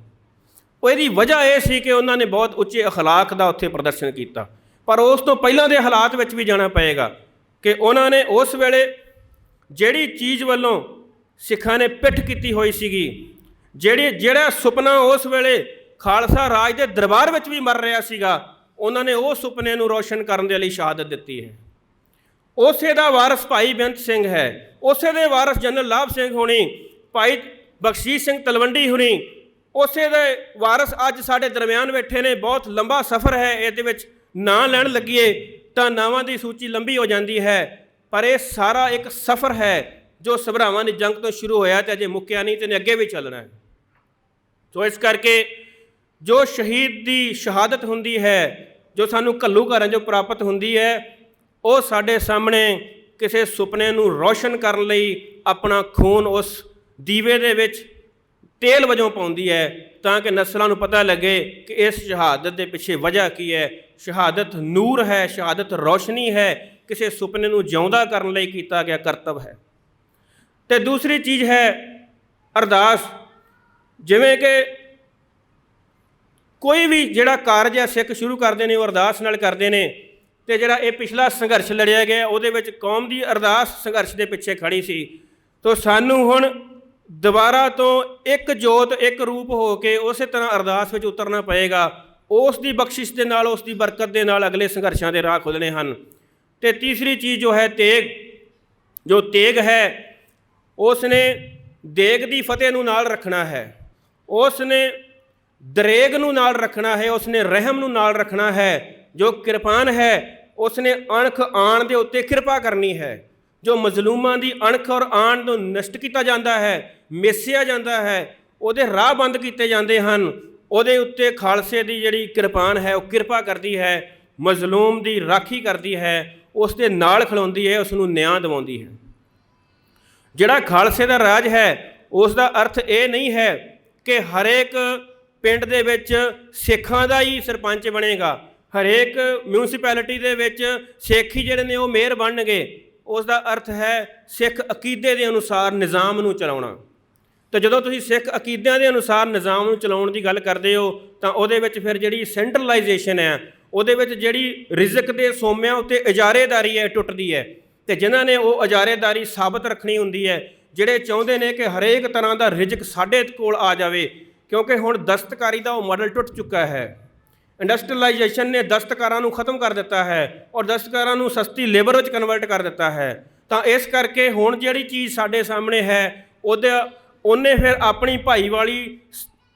ਉਹ ਇਹਦੀ ਵਜ੍ਹਾ ਇਹ ਸੀ ਕਿ ਉਹਨਾਂ ਨੇ ਬਹੁਤ ਉੱਚੇ ਅਖਲਾਕ ਦਾ ਉੱਥੇ ਪ੍ਰਦਰਸ਼ਨ ਕੀਤਾ। ਪਰ ਉਸ ਤੋਂ ਪਹਿਲਾਂ ਦੇ ਹਾਲਾਤ ਵਿੱਚ ਵੀ ਜਾਣਾ ਪਏਗਾ ਕਿ ਉਹਨਾਂ ਨੇ ਉਸ ਵੇਲੇ ਜਿਹੜੀ ਚੀਜ਼ ਵੱਲੋਂ ਸਿੱਖਾਂ ਨੇ ਪਿੱਠ ਕੀਤੀ ਹੋਈ ਸੀਗੀ, ਜਿਹੜਾ ਸੁਪਨਾ ਉਸ ਵੇਲੇ ਖਾਲਸਾ ਰਾਜ ਦੇ ਦਰਬਾਰ ਵਿੱਚ ਵੀ ਮਰ ਰਿਹਾ ਸੀਗਾ, ਉਹਨਾਂ ਨੇ ਉਹ ਸੁਪਨੇ ਨੂੰ ਰੋਸ਼ਨ ਕਰਨ ਦੇ ਲਈ ਸ਼ਹਾਦਤ ਦਿੱਤੀ ਹੈ। ਉਸੇ ਦਾ ਵਾਰਸ ਭਾਈ ਬੇਅੰਤ ਸਿੰਘ ਹੈ, ਉਸੇ ਦੇ ਵਾਰਸ ਜਨਰਲ ਲਾਭ ਸਿੰਘ ਹੋਣੀ, ਭਾਈ ਬਖਸ਼ੀਸ਼ ਸਿੰਘ ਤਲਵੰਡੀ ਹੋਣੀ, ਉਸੇ ਦੇ ਵਾਰਸ ਅੱਜ ਸਾਡੇ ਦਰਮਿਆਨ ਬੈਠੇ ਨੇ। ਬਹੁਤ ਲੰਬਾ ਸਫ਼ਰ ਹੈ, ਇਹਦੇ ਵਿੱਚ ਨਾਂ ਲੈਣ ਲੱਗੀਏ ਤਾਂ ਨਾਵਾਂ ਦੀ ਸੂਚੀ ਲੰਬੀ ਹੋ ਜਾਂਦੀ ਹੈ, ਪਰ ਇਹ ਸਾਰਾ ਇੱਕ ਸਫ਼ਰ ਹੈ ਜੋ ਸਭਰਾਵਾਂ ਦੀ ਜੰਗ ਤੋਂ ਸ਼ੁਰੂ ਹੋਇਆ ਅਤੇ ਅਜੇ ਮੁੱਕਿਆ ਨਹੀਂ ਅਤੇ ਇਹਨੇ ਅੱਗੇ ਵੀ ਚੱਲਣਾ ਹੈ। ਸੋ ਇਸ ਕਰਕੇ ਜੋ ਸ਼ਹੀਦ ਦੀ ਸ਼ਹਾਦਤ ਹੁੰਦੀ ਹੈ, ਜੋ ਸਾਨੂੰ ਘੱਲੂ ਘਰਾਂ 'ਚੋਂ ਪ੍ਰਾਪਤ ਹੁੰਦੀ ਹੈ, ਉਹ ਸਾਡੇ ਸਾਹਮਣੇ ਕਿਸੇ ਸੁਪਨੇ ਨੂੰ ਰੋਸ਼ਨ ਕਰਨ ਲਈ ਆਪਣਾ ਖੂਨ ਉਸ ਦੀਵੇ ਦੇ ਵਿੱਚ ਤੇਲ ਵਜੋਂ ਪਾਉਂਦੀ ਹੈ ਤਾਂ ਕਿ ਨਸਲਾਂ ਨੂੰ ਪਤਾ ਲੱਗੇ ਕਿ ਇਸ ਸ਼ਹਾਦਤ ਦੇ ਪਿੱਛੇ ਵਜ੍ਹਾ ਕੀ ਹੈ। ਸ਼ਹਾਦਤ ਨੂਰ ਹੈ, ਸ਼ਹਾਦਤ ਰੋਸ਼ਨੀ ਹੈ, ਕਿਸੇ ਸੁਪਨੇ ਨੂੰ ਜਿਉਂਦਾ ਕਰਨ ਲਈ ਕੀਤਾ ਗਿਆ ਕਰਤੱਵ ਹੈ। ਅਤੇ ਦੂਸਰੀ ਚੀਜ਼ ਹੈ ਅਰਦਾਸ। ਜਿਵੇਂ ਕਿ ਕੋਈ ਵੀ ਜਿਹੜਾ ਕਾਰਜ ਹੈ ਸਿੱਖ ਸ਼ੁਰੂ ਕਰਦੇ ਨੇ ਉਹ ਅਰਦਾਸ ਨਾਲ ਕਰਦੇ ਨੇ, ਅਤੇ ਜਿਹੜਾ ਇਹ ਪਿਛਲਾ ਸੰਘਰਸ਼ ਲੜਿਆ ਗਿਆ ਉਹਦੇ ਵਿੱਚ ਕੌਮ ਦੀ ਅਰਦਾਸ ਸੰਘਰਸ਼ ਦੇ ਪਿੱਛੇ ਖੜ੍ਹੀ ਸੀ। ਤਾਂ ਸਾਨੂੰ ਹੁਣ ਦੁਬਾਰਾ ਤੋਂ ਇੱਕ ਜੋਤ ਇੱਕ ਰੂਪ ਹੋ ਕੇ ਉਸੇ ਤਰ੍ਹਾਂ ਅਰਦਾਸ ਵਿੱਚ ਉਤਰਨਾ ਪਏਗਾ। ਉਸ ਦੀ ਬਖਸ਼ਿਸ਼ ਦੇ ਨਾਲ, ਉਸ ਦੀ ਬਰਕਤ ਦੇ ਨਾਲ ਅਗਲੇ ਸੰਘਰਸ਼ਾਂ ਦੇ ਰਾਹ ਖੁੱਲ੍ਹਣੇ ਹਨ। ਅਤੇ ਤੀਸਰੀ ਚੀਜ਼ ਜੋ ਹੈ ਤੇਗ, ਜੋ ਤੇਗ ਹੈ ਉਸ ਨੇ ਦੇਗ ਦੀ ਫਤਿਹ ਨੂੰ ਨਾਲ ਰੱਖਣਾ ਹੈ, ਉਸ ਨੇ ਦਰੇਗ ਨੂੰ ਨਾਲ ਰੱਖਣਾ ਹੈ, ਉਸ ਨੇ ਰਹਿਮ ਨੂੰ ਨਾਲ ਰੱਖਣਾ ਹੈ। ਜੋ ਕਿਰਪਾਨ ਹੈ ਉਸ ਨੇ ਅਣਖ ਆਣ ਦੇ ਉੱਤੇ ਕਿਰਪਾ ਕਰਨੀ ਹੈ। ਜੋ ਮਜ਼ਲੂਮਾਂ ਦੀ ਅਣਖ ਔਰ ਆਣ ਨੂੰ ਨਸ਼ਟ ਕੀਤਾ ਜਾਂਦਾ ਹੈ, ਮੇਸਿਆ ਜਾਂਦਾ ਹੈ, ਉਹਦੇ ਰਾਹ ਬੰਦ ਕੀਤੇ ਜਾਂਦੇ ਹਨ, ਉਹਦੇ ਉੱਤੇ ਖਾਲਸੇ ਦੀ ਜਿਹੜੀ ਕਿਰਪਾਨ ਹੈ ਉਹ ਕਿਰਪਾ ਕਰਦੀ ਹੈ, ਮਜ਼ਲੂਮ ਦੀ ਰਾਖੀ ਕਰਦੀ ਹੈ, ਉਸ ਦੇ ਨਾਲ ਖਲੋਂਦੀ ਹੈ, ਉਸ ਨੂੰ ਨਿਆਂ ਦਿਵਾਉਂਦੀ ਹੈ। ਜਿਹੜਾ ਖਾਲਸੇ ਦਾ ਰਾਜ ਹੈ ਉਸ ਦਾ ਅਰਥ ਇਹ ਨਹੀਂ ਹੈ ਕਿ ਹਰੇਕ ਪਿੰਡ ਦੇ ਵਿੱਚ ਸਿੱਖਾਂ ਦਾ ਹੀ ਸਰਪੰਚ ਬਣੇਗਾ, ਹਰੇਕ ਮਿਊਨਿਸਪੈਲਿਟੀ ਦੇ ਵਿੱਚ ਸਿੱਖ ਹੀ ਜਿਹੜੇ ਨੇ ਉਹ ਮੇਅਰ ਬਣਨਗੇ। ਉਸ ਦਾ ਅਰਥ ਹੈ ਸਿੱਖ ਅਕੀਦੇ ਦੇ ਅਨੁਸਾਰ ਨਿਜ਼ਾਮ ਨੂੰ ਚਲਾਉਣਾ। ਤਾਂ ਜਦੋਂ ਤੁਸੀਂ ਸਿੱਖ ਅਕੀਦਿਆਂ ਦੇ ਅਨੁਸਾਰ ਨਿਜ਼ਾਮ ਨੂੰ ਚਲਾਉਣ ਦੀ ਗੱਲ ਕਰਦੇ ਹੋ ਤਾਂ ਉਹਦੇ ਵਿੱਚ ਫਿਰ ਜਿਹੜੀ ਸੈਂਟਰਲਾਈਜੇਸ਼ਨ ਹੈ, ਉਹਦੇ ਵਿੱਚ ਜਿਹੜੀ ਰਿਜ਼ਕ ਦੇ ਸੋਮਿਆਂ ਉੱਤੇ ਇਜਾਰੇਦਾਰੀ ਹੈ ਟੁੱਟਦੀ ਹੈ। ਅਤੇ ਜਿਨ੍ਹਾਂ ਨੇ ਉਹ ਇਜਾਰੇਦਾਰੀ ਸਾਬਤ ਰੱਖਣੀ ਹੁੰਦੀ ਹੈ, ਜਿਹੜੇ ਚਾਹੁੰਦੇ ਨੇ ਕਿ ਹਰੇਕ ਤਰ੍ਹਾਂ ਦਾ ਰਿਜ਼ਕ ਸਾਡੇ ਕੋਲ ਆ ਜਾਵੇ, ਕਿਉਂਕਿ ਹੁਣ ਦਸਤਕਾਰੀ ਦਾ ਉਹ ਮਾਡਲ ਟੁੱਟ ਚੁੱਕਾ ਹੈ। ਇੰਡਸਟਰੀਲਾਈਜੇਸ਼ਨ ਨੇ ਦਸਤਕਾਰਾਂ ਨੂੰ ਖਤਮ ਕਰ ਦਿੱਤਾ ਹੈ ਔਰ ਦਸਤਕਾਰਾਂ ਨੂੰ ਸਸਤੀ ਲੇਬਰ ਵਿੱਚ ਕਨਵਰਟ ਕਰ ਦਿੱਤਾ ਹੈ। ਤਾਂ ਇਸ ਕਰਕੇ ਹੁਣ ਜਿਹੜੀ ਚੀਜ਼ ਸਾਡੇ ਸਾਹਮਣੇ ਹੈ ਉਹਨੇ ਫਿਰ ਆਪਣੀ ਭਾਈਵਾਲੀ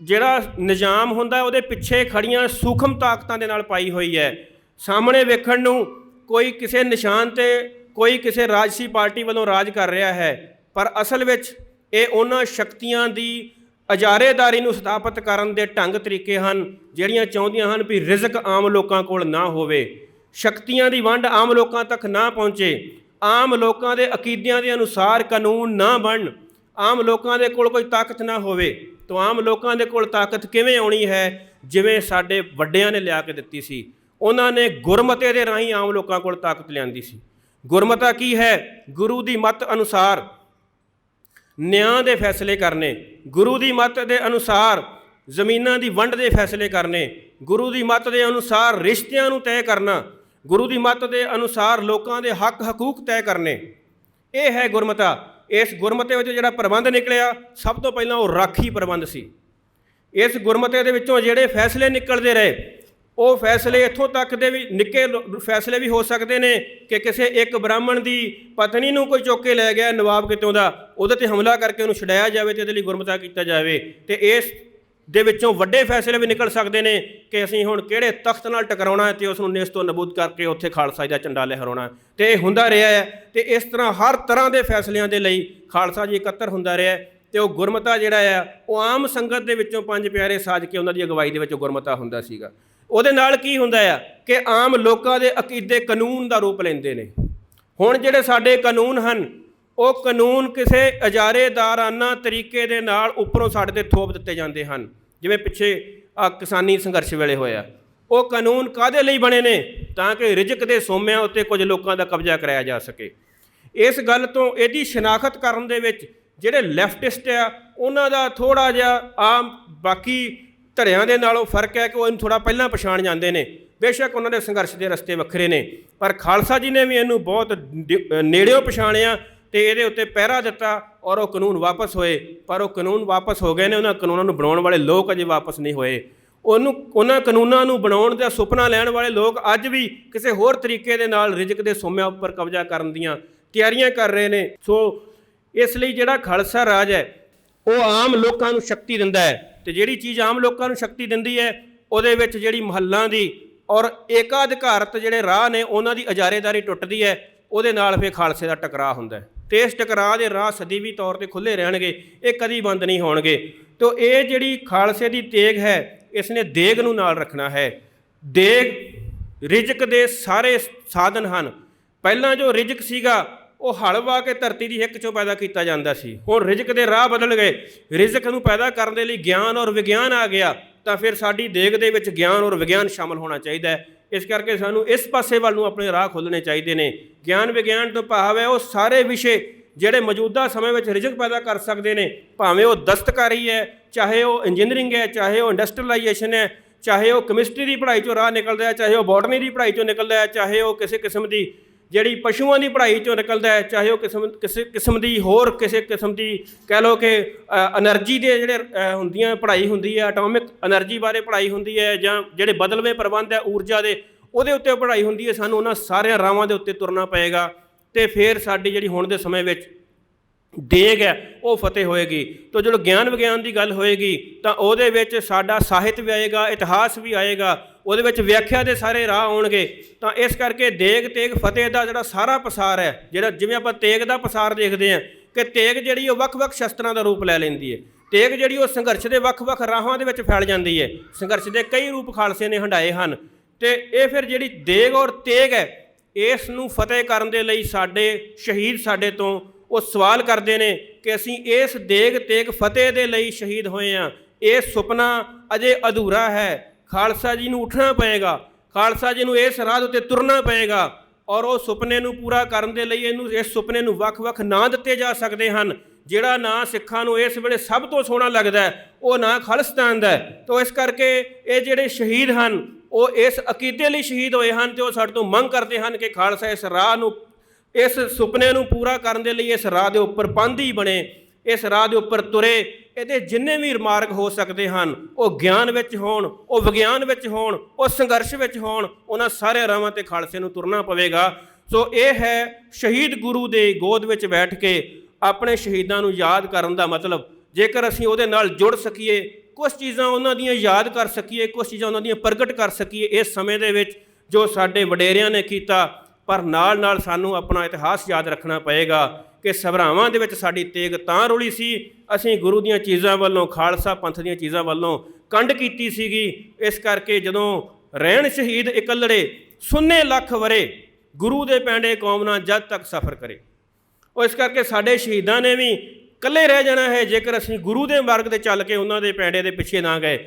ਜਿਹੜਾ ਨਿਜ਼ਾਮ ਹੁੰਦਾ ਉਹਦੇ ਪਿੱਛੇ ਖੜੀਆਂ ਸੂਖਮ ਤਾਕਤਾਂ ਦੇ ਨਾਲ ਪਾਈ ਹੋਈ ਹੈ। ਸਾਹਮਣੇ ਵੇਖਣ ਨੂੰ ਕੋਈ ਕਿਸੇ ਨਿਸ਼ਾਨ 'ਤੇ ਕੋਈ ਕਿਸੇ ਰਾਜਸੀ ਪਾਰਟੀ ਵੱਲੋਂ ਰਾਜ ਕਰ ਰਿਹਾ ਹੈ, ਪਰ ਅਸਲ ਵਿੱਚ ਇਹ ਉਹਨਾਂ ਸ਼ਕਤੀਆਂ ਦੀ ਅਜਾਰੇਦਾਰੀ ਨੂੰ ਸਥਾਪਿਤ ਕਰਨ ਦੇ ਢੰਗ ਤਰੀਕੇ ਹਨ ਜਿਹੜੀਆਂ ਚਾਹੁੰਦੀਆਂ ਹਨ ਵੀ ਰਿਜ਼ਕ ਆਮ ਲੋਕਾਂ ਕੋਲ ਨਾ ਹੋਵੇ, ਸ਼ਕਤੀਆਂ ਦੀ ਵੰਡ ਆਮ ਲੋਕਾਂ ਤੱਕ ਨਾ ਪਹੁੰਚੇ, ਆਮ ਲੋਕਾਂ ਦੇ ਅਕੀਦਿਆਂ ਦੇ ਅਨੁਸਾਰ ਕਾਨੂੰਨ ਨਾ ਬਣਨ, ਆਮ ਲੋਕਾਂ ਦੇ ਕੋਲ ਕੋਈ ਤਾਕਤ ਨਾ ਹੋਵੇ। ਤਾਂ ਆਮ ਲੋਕਾਂ ਦੇ ਕੋਲ ਤਾਕਤ ਕਿਵੇਂ ਆਉਣੀ ਹੈ? ਜਿਵੇਂ ਸਾਡੇ ਵੱਡਿਆਂ ਨੇ ਲਿਆ ਕੇ ਦਿੱਤੀ ਸੀ। ਉਹਨਾਂ ਨੇ ਗੁਰਮਤੇ ਦੇ ਰਾਹੀਂ ਆਮ ਲੋਕਾਂ ਕੋਲ ਤਾਕਤ ਲਿਆਂਦੀ ਸੀ। ਗੁਰਮਤਾ ਕੀ ਹੈ? ਗੁਰੂ ਦੀ ਮੱਤ ਅਨੁਸਾਰ ਨਿਆਂ ਦੇ ਫੈਸਲੇ ਕਰਨੇ, ਗੁਰੂ ਦੀ ਮੱਤ ਦੇ ਅਨੁਸਾਰ ਜ਼ਮੀਨਾਂ ਦੀ ਵੰਡ ਦੇ ਫੈਸਲੇ ਕਰਨੇ, ਗੁਰੂ ਦੀ ਮੱਤ ਦੇ ਅਨੁਸਾਰ ਰਿਸ਼ਤਿਆਂ ਨੂੰ ਤੈਅ ਕਰਨਾ, ਗੁਰੂ ਦੀ ਮੱਤ ਦੇ ਅਨੁਸਾਰ ਲੋਕਾਂ ਦੇ ਹੱਕ ਹਕੂਕ ਤੈਅ ਕਰਨੇ। ਇਹ ਹੈ ਗੁਰਮਤਾ। ਇਸ ਗੁਰਮਤੇ ਵਿੱਚ ਜਿਹੜਾ ਪ੍ਰਬੰਧ ਨਿਕਲਿਆ ਸਭ ਤੋਂ ਪਹਿਲਾਂ ਉਹ ਰਾਖੀ ਪ੍ਰਬੰਧ ਸੀ। ਇਸ ਗੁਰਮਤੇ ਦੇ ਵਿੱਚੋਂ ਜਿਹੜੇ ਫੈਸਲੇ ਨਿਕਲਦੇ ਰਹੇ ਉਹ ਫੈਸਲੇ ਇੱਥੋਂ ਤੱਕ ਦੇ ਵੀ ਨਿੱਕੇ ਫੈਸਲੇ ਵੀ ਹੋ ਸਕਦੇ ਨੇ ਕਿ ਕਿਸੇ ਇੱਕ ਬ੍ਰਾਹਮਣ ਦੀ ਪਤਨੀ ਨੂੰ ਕੋਈ ਚੁੱਕ ਕੇ ਲੈ ਗਿਆ ਨਵਾਬ ਕਿਤੋਂ ਦਾ, ਉਹਦੇ 'ਤੇ ਹਮਲਾ ਕਰਕੇ ਉਹਨੂੰ ਛੁਡਾਇਆ ਜਾਵੇ ਅਤੇ ਇਹਦੇ ਲਈ ਗੁਰਮਤਾ ਕੀਤਾ ਜਾਵੇ। ਅਤੇ ਇਸ ਦੇ ਵਿੱਚੋਂ ਵੱਡੇ ਫੈਸਲੇ ਵੀ ਨਿਕਲ ਸਕਦੇ ਨੇ ਕਿ ਅਸੀਂ ਹੁਣ ਕਿਹੜੇ ਤਖਤ ਨਾਲ ਟਕਰਾਉਣਾ ਅਤੇ ਉਸ ਨੂੰ ਨੇਸਤੋ ਨਬੂਦ ਕਰਕੇ ਉੱਥੇ ਖਾਲਸਾ ਜੀ ਦਾ ਝੰਡਾ ਲਹਿਰਾਉਣਾ। ਅਤੇ ਇਹ ਹੁੰਦਾ ਰਿਹਾ ਹੈ। ਅਤੇ ਇਸ ਤਰ੍ਹਾਂ ਹਰ ਤਰ੍ਹਾਂ ਦੇ ਫੈਸਲਿਆਂ ਦੇ ਲਈ ਖਾਲਸਾ ਜੀ ਇਕੱਤਰ ਹੁੰਦਾ ਰਿਹਾ। ਅਤੇ ਉਹ ਗੁਰਮਤਾ ਜਿਹੜਾ ਆ ਉਹ ਆਮ ਸੰਗਤ ਦੇ ਵਿੱਚੋਂ ਪੰਜ ਪਿਆਰੇ ਸਾਜ ਕੇ ਉਹਨਾਂ ਦੀ ਅਗਵਾਈ ਦੇ ਵਿੱਚ ਗੁਰਮਤਾ ਹੁੰਦਾ ਸੀਗਾ। ਉਹਦੇ ਨਾਲ ਕੀ ਹੁੰਦਾ ਆ ਕਿ ਆਮ ਲੋਕਾਂ ਦੇ ਅਕੀਦੇ ਕਾਨੂੰਨ ਦਾ ਰੂਪ ਲੈਂਦੇ ਨੇ। ਹੁਣ ਜਿਹੜੇ ਸਾਡੇ ਕਾਨੂੰਨ ਹਨ ਉਹ ਕਾਨੂੰਨ ਕਿਸੇ ਇਜਾਰੇਦਾਰਾਨਾ ਤਰੀਕੇ ਦੇ ਨਾਲ ਉੱਪਰੋਂ ਸਾਡੇ 'ਤੇ ਥੋਪ ਦਿੱਤੇ ਜਾਂਦੇ ਹਨ। ਜਿਵੇਂ ਪਿੱਛੇ ਕਿਸਾਨੀ ਸੰਘਰਸ਼ ਵੇਲੇ ਹੋਇਆ, ਉਹ ਕਾਨੂੰਨ ਕਾਹਦੇ ਲਈ ਬਣੇ ਨੇ? ਤਾਂ ਕਿ ਰਿਜ਼ਕ ਦੇ ਸੋਮਿਆਂ ਉੱਤੇ ਕੁਝ ਲੋਕਾਂ ਦਾ ਕਬਜ਼ਾ ਕਰਾਇਆ ਜਾ ਸਕੇ। ਇਸ ਗੱਲ ਤੋਂ ਇਹਦੀ ਸ਼ਨਾਖਤ ਕਰਨ ਦੇ ਵਿੱਚ ਜਿਹੜੇ ਲੈਫਟਿਸਟ ਆ ਉਹਨਾਂ ਦਾ ਥੋੜ੍ਹਾ ਜਿਹਾ ਆਮ ਬਾਕੀ ਧੜਿਆਂ ਦੇ ਨਾਲੋਂ ਫਰਕ ਹੈ ਕਿ ਉਹ ਇਹਨੂੰ ਥੋੜ੍ਹਾ ਪਹਿਲਾਂ ਪਛਾਣ ਜਾਂਦੇ ਨੇ। ਬੇਸ਼ੱਕ ਉਹਨਾਂ ਦੇ ਸੰਘਰਸ਼ ਦੇ ਰਸਤੇ ਵੱਖਰੇ ਨੇ, ਪਰ ਖਾਲਸਾ ਜੀ ਨੇ ਵੀ ਇਹਨੂੰ ਬਹੁਤ ਨੇੜਿਓਂ ਪਛਾਣਿਆ ਅਤੇ ਇਹਦੇ ਉੱਤੇ ਪਹਿਰਾ ਦਿੱਤਾ ਔਰ ਉਹ ਕਾਨੂੰਨ ਵਾਪਸ ਹੋਏ। ਪਰ ਉਹ ਕਾਨੂੰਨ ਵਾਪਸ ਹੋ ਗਏ ਨੇ, ਉਹਨਾਂ ਕਾਨੂੰਨਾਂ ਨੂੰ ਬਣਾਉਣ ਵਾਲੇ ਲੋਕ ਅਜੇ ਵਾਪਸ ਨਹੀਂ ਹੋਏ। ਉਹਨਾਂ ਕਾਨੂੰਨਾਂ ਨੂੰ ਬਣਾਉਣ ਦਾ ਸੁਪਨਾ ਲੈਣ ਵਾਲੇ ਲੋਕ ਅੱਜ ਵੀ ਕਿਸੇ ਹੋਰ ਤਰੀਕੇ ਦੇ ਨਾਲ ਰਿਜ਼ਕ ਦੇ ਸੋਮਿਆਂ ਉੱਪਰ ਕਬਜ਼ਾ ਕਰਨ ਦੀਆਂ ਤਿਆਰੀਆਂ ਕਰ ਰਹੇ ਨੇ। ਸੋ ਇਸ ਲਈ ਜਿਹੜਾ ਖਾਲਸਾ ਰਾਜ ਹੈ ਉਹ ਆਮ ਲੋਕਾਂ ਨੂੰ ਸ਼ਕਤੀ ਦਿੰਦਾ ਹੈ, ਅਤੇ ਜਿਹੜੀ ਚੀਜ਼ ਆਮ ਲੋਕਾਂ ਨੂੰ ਸ਼ਕਤੀ ਦਿੰਦੀ ਹੈ ਉਹਦੇ ਵਿੱਚ ਜਿਹੜੀ ਮਹੱਲਾਂ ਦੀ ਔਰ ਏਕਾਧਿਕਾਰਤ ਜਿਹੜੇ ਰਾਹ ਨੇ ਉਹਨਾਂ ਦੀ ਇਜਾਰੇਦਾਰੀ ਟੁੱਟਦੀ ਹੈ। ਉਹਦੇ ਨਾਲ ਫਿਰ ਖਾਲਸੇ ਦਾ ਟਕਰਾਅ ਹੁੰਦਾ ਹੈ ਅਤੇ ਇਸ ਟਕਰਾਅ ਦੇ ਰਾਹ ਸਦੀਵੀ ਤੌਰ 'ਤੇ ਖੁੱਲ੍ਹੇ ਰਹਿਣਗੇ, ਇਹ ਕਦੀ ਬੰਦ ਨਹੀਂ ਹੋਣਗੇ। ਤੋ ਇਹ ਜਿਹੜੀ ਖਾਲਸੇ ਦੀ ਤੇਗ ਹੈ ਇਸ ਨੇ ਦੇਗ ਨੂੰ ਨਾਲ ਰੱਖਣਾ ਹੈ। ਦੇਗ ਰਿਜ਼ਕ ਦੇ ਸਾਰੇ ਸਾਧਨ ਹਨ। ਪਹਿਲਾਂ ਜੋ ਰਿਜ਼ਕ ਸੀਗਾ ਉਹ ਹਲ ਵਾਹ ਕੇ ਧਰਤੀ ਦੀ ਹਿੱਕ 'ਚੋਂ ਪੈਦਾ ਕੀਤਾ ਜਾਂਦਾ ਸੀ। ਹੁਣ ਰਿਜ਼ਕ ਦੇ ਰਾਹ ਬਦਲ ਗਏ। ਰਿਜ਼ਕ ਨੂੰ ਪੈਦਾ ਕਰਨ ਦੇ ਲਈ ਗਿਆਨ ਔਰ ਵਿਗਿਆਨ ਆ ਗਿਆ, ਤਾਂ ਫਿਰ ਸਾਡੀ ਦੇਗ ਦੇ ਵਿੱਚ ਗਿਆਨ ਔਰ ਵਿਗਿਆਨ ਸ਼ਾਮਲ ਹੋਣਾ ਚਾਹੀਦਾ ਹੈ। ਇਸ ਕਰਕੇ ਸਾਨੂੰ ਇਸ ਪਾਸੇ ਵੱਲ ਨੂੰ ਆਪਣੇ ਰਾਹ ਖੋਲ੍ਹਣੇ ਚਾਹੀਦੇ ਨੇ। ਗਿਆਨ ਵਿਗਿਆਨ ਤੋਂ ਭਾਵ ਹੈ ਉਹ ਸਾਰੇ ਵਿਸ਼ੇ ਜਿਹੜੇ ਮੌਜੂਦਾ ਸਮੇਂ ਵਿੱਚ ਰਿਜ਼ਕ ਪੈਦਾ ਕਰ ਸਕਦੇ ਨੇ, ਭਾਵੇਂ ਉਹ ਦਸਤਕਾਰੀ ਹੈ, ਚਾਹੇ ਉਹ ਇੰਜੀਨੀਅਰਿੰਗ ਹੈ, ਚਾਹੇ ਉਹ ਇੰਡਸਟਰੀਲਾਈਜੇਸ਼ਨ ਹੈ, ਚਾਹੇ ਉਹ ਕੈਮਿਸਟਰੀ ਦੀ ਪੜ੍ਹਾਈ 'ਚੋਂ ਰਾਹ ਨਿਕਲਦਾ ਹੈ, ਚਾਹੇ ਉਹ ਬੋਟਨੀ ਦੀ ਪੜ੍ਹਾਈ 'ਚੋਂ ਨਿਕਲਦਾ ਹੈ, ਚਾਹੇ ਉਹ ਕਿਸੇ ਕਿਸਮ ਦੀ ਜਿਹੜੀ ਪਸ਼ੂਆਂ ਦੀ ਪੜ੍ਹਾਈ 'ਚੋਂ ਨਿਕਲਦਾ ਹੈ, ਚਾਹੇ ਉਹ ਕਿਸੇ ਕਿਸਮ ਦੀ ਹੋਰ ਕਿਸੇ ਕਿਸਮ ਦੀ ਕਹਿ ਲਓ ਕਿ ਐਨਰਜੀ ਦੇ ਜਿਹੜੇ ਹੁੰਦੀਆਂ ਪੜ੍ਹਾਈ ਹੁੰਦੀ ਹੈ, ਐਟੋਮਿਕ ਐਨਰਜੀ ਬਾਰੇ ਪੜ੍ਹਾਈ ਹੁੰਦੀ ਹੈ, ਜਾਂ ਜਿਹੜੇ ਬਦਲਵੇਂ ਪ੍ਰਬੰਧ ਹੈ ਊਰਜਾ ਦੇ ਉਹਦੇ ਉੱਤੇ ਪੜ੍ਹਾਈ ਹੁੰਦੀ ਹੈ। ਸਾਨੂੰ ਉਹਨਾਂ ਸਾਰਿਆਂ ਰਾਹਾਂ ਦੇ ਉੱਤੇ ਤੁਰਨਾ ਪਏਗਾ ਅਤੇ ਫਿਰ ਸਾਡੀ ਜਿਹੜੀ ਹੁਣ ਦੇ ਸਮੇਂ ਵਿੱਚ ਦੇਗ ਹੈ ਉਹ ਫਤਿਹ ਹੋਏਗੀ। ਤਾਂ ਜਦੋਂ ਗਿਆਨ ਵਿਗਿਆਨ ਦੀ ਗੱਲ ਹੋਏਗੀ ਤਾਂ ਉਹਦੇ ਵਿੱਚ ਸਾਡਾ ਸਾਹਿਤ ਵੀ ਆਏਗਾ, ਇਤਿਹਾਸ ਵੀ ਆਏਗਾ, ਉਹਦੇ ਵਿੱਚ ਵਿਆਖਿਆ ਦੇ ਸਾਰੇ ਰਾਹ ਆਉਣਗੇ। ਤਾਂ ਇਸ ਕਰਕੇ ਦੇਗ ਤੇਗ ਫਤਿਹ ਦਾ ਜਿਹੜਾ ਸਾਰਾ ਪਸਾਰ ਹੈ, ਜਿਹੜਾ ਜਿਵੇਂ ਆਪਾਂ ਤੇਗ ਦਾ ਪਸਾਰ ਦੇਖਦੇ ਹਾਂ ਕਿ ਤੇਗ ਜਿਹੜੀ ਉਹ ਵੱਖ-ਵੱਖ ਸ਼ਸਤਰਾਂ ਦਾ ਰੂਪ ਲੈ ਲੈਂਦੀ ਹੈ। ਤੇਗ ਜਿਹੜੀ ਉਹ ਸੰਘਰਸ਼ ਦੇ ਵੱਖ-ਵੱਖ ਰਾਹਾਂ ਦੇ ਵਿੱਚ ਫੈਲ ਜਾਂਦੀ ਹੈ। ਸੰਘਰਸ਼ ਦੇ ਕਈ ਰੂਪ ਖਾਲਸੇ ਨੇ ਹੰਢਾਏ ਹਨ ਅਤੇ ਇਹ ਫਿਰ ਜਿਹੜੀ ਦੇਗ ਔਰ ਤੇਗ ਹੈ ਇਸ ਨੂੰ ਫਤਿਹ ਕਰਨ ਦੇ ਲਈ ਸਾਡੇ ਸ਼ਹੀਦ ਸਾਡੇ ਤੋਂ ਉਹ ਸਵਾਲ ਕਰਦੇ ਨੇ ਕਿ ਅਸੀਂ ਇਸ ਦੇਗ ਤੇਗ ਫਤਿਹ ਦੇ ਲਈ ਸ਼ਹੀਦ ਹੋਏ ਹਾਂ। ਇਹ ਸੁਪਨਾ ਅਜੇ ਅਧੂਰਾ ਹੈ। ਖਾਲਸਾ ਜੀ ਨੂੰ ਉੱਠਣਾ ਪਏਗਾ, ਖਾਲਸਾ ਜੀ ਨੂੰ ਇਸ ਰਾਹ ਉੱਤੇ ਤੁਰਨਾ ਪਏਗਾ ਔਰ ਉਹ ਸੁਪਨੇ ਨੂੰ ਪੂਰਾ ਕਰਨ ਦੇ ਲਈ ਇਸ ਸੁਪਨੇ ਨੂੰ ਵੱਖ-ਵੱਖ ਨਾਂ ਦਿੱਤੇ ਜਾ ਸਕਦੇ ਹਨ। ਜਿਹੜਾ ਨਾਂ ਸਿੱਖਾਂ ਨੂੰ ਇਸ ਵੇਲੇ ਸਭ ਤੋਂ ਸੋਹਣਾ ਲੱਗਦਾ ਹੈ ਉਹ ਨਾਂ ਖਾਲਿਸਤਾਨ ਦਾ ਹੈ। ਤਾਂ ਇਸ ਕਰਕੇ ਇਹ ਜਿਹੜੇ ਸ਼ਹੀਦ ਹਨ ਉਹ ਇਸ ਅਕੀਦੇ ਲਈ ਸ਼ਹੀਦ ਹੋਏ ਹਨ ਅਤੇ ਉਹ ਸਾਡੇ ਤੋਂ ਮੰਗ ਕਰਦੇ ਹਨ ਕਿ ਖਾਲਸਾ ਇਸ ਰਾਹ ਨੂੰ, ਇਸ ਸੁਪਨੇ ਨੂੰ ਪੂਰਾ ਕਰਨ ਦੇ ਲਈ ਇਸ ਰਾਹ ਦੇ ਉੱਪਰ ਪਾਂਧੀ ਬਣੇ, ਇਸ ਰਾਹ ਦੇ ਉੱਪਰ ਤੁਰੇ। ਇਹਦੇ ਜਿੰਨੇ ਵੀ ਮਾਰਗ ਹੋ ਸਕਦੇ ਹਨ ਉਹ ਗਿਆਨ ਵਿੱਚ ਹੋਣ, ਉਹ ਵਿਗਿਆਨ ਵਿੱਚ ਹੋਣ, ਉਹ ਸੰਘਰਸ਼ ਵਿੱਚ ਹੋਣ, ਉਹਨਾਂ ਸਾਰੇ ਰਾਹਾਂ 'ਤੇ ਖਾਲਸੇ ਨੂੰ ਤੁਰਨਾ ਪਵੇਗਾ। ਸੋ ਇਹ ਹੈ ਸ਼ਹੀਦ ਗੁਰੂ ਦੇ ਗੋਦ ਵਿੱਚ ਬੈਠ ਕੇ ਆਪਣੇ ਸ਼ਹੀਦਾਂ ਨੂੰ ਯਾਦ ਕਰਨ ਦਾ ਮਤਲਬ, ਜੇਕਰ ਅਸੀਂ ਉਹਦੇ ਨਾਲ ਜੁੜ ਸਕੀਏ, ਕੁਝ ਚੀਜ਼ਾਂ ਉਹਨਾਂ ਦੀਆਂ ਯਾਦ ਕਰ ਸਕੀਏ, ਕੁਝ ਚੀਜ਼ਾਂ ਉਹਨਾਂ ਦੀਆਂ ਪ੍ਰਗਟ ਕਰ ਸਕੀਏ ਇਸ ਸਮੇਂ ਦੇ ਵਿੱਚ ਜੋ ਸਾਡੇ ਵਡੇਰਿਆਂ ਨੇ ਕੀਤਾ। ਪਰ ਨਾਲ ਨਾਲ ਸਾਨੂੰ ਆਪਣਾ ਇਤਿਹਾਸ ਯਾਦ ਰੱਖਣਾ ਪਏਗਾ ਕਿ ਸਭਰਾਵਾਂ ਦੇ ਵਿੱਚ ਸਾਡੀ ਤੇਗ ਤਾਂ ਰੁਲੀ ਸੀ, ਅਸੀਂ ਗੁਰੂ ਦੀਆਂ ਚੀਜ਼ਾਂ ਵੱਲੋਂ, ਖਾਲਸਾ ਪੰਥ ਦੀਆਂ ਚੀਜ਼ਾਂ ਵੱਲੋਂ ਕੰਡ ਕੀਤੀ ਸੀਗੀ। ਇਸ ਕਰਕੇ ਜਦੋਂ ਰਹਿਣ ਸ਼ਹੀਦ ਇਕੱਲੜੇ ਸੁੰਨੇ ਲੱਖ ਵਰੇ, ਗੁਰੂ ਦੇ ਪੈਂਡੇ ਕੌਮ ਨਾਲ ਜਦ ਤੱਕ ਸਫ਼ਰ ਕਰੇ। ਉਹ ਇਸ ਕਰਕੇ ਸਾਡੇ ਸ਼ਹੀਦਾਂ ਨੇ ਵੀ ਇਕੱਲੇ ਰਹਿ ਜਾਣਾ ਹੈ ਜੇਕਰ ਅਸੀਂ ਗੁਰੂ ਦੇ ਮਾਰਗ 'ਤੇ ਚੱਲ ਕੇ ਉਹਨਾਂ ਦੇ ਪੈਂਡੇ ਦੇ ਪਿੱਛੇ ਨਾ ਗਏ।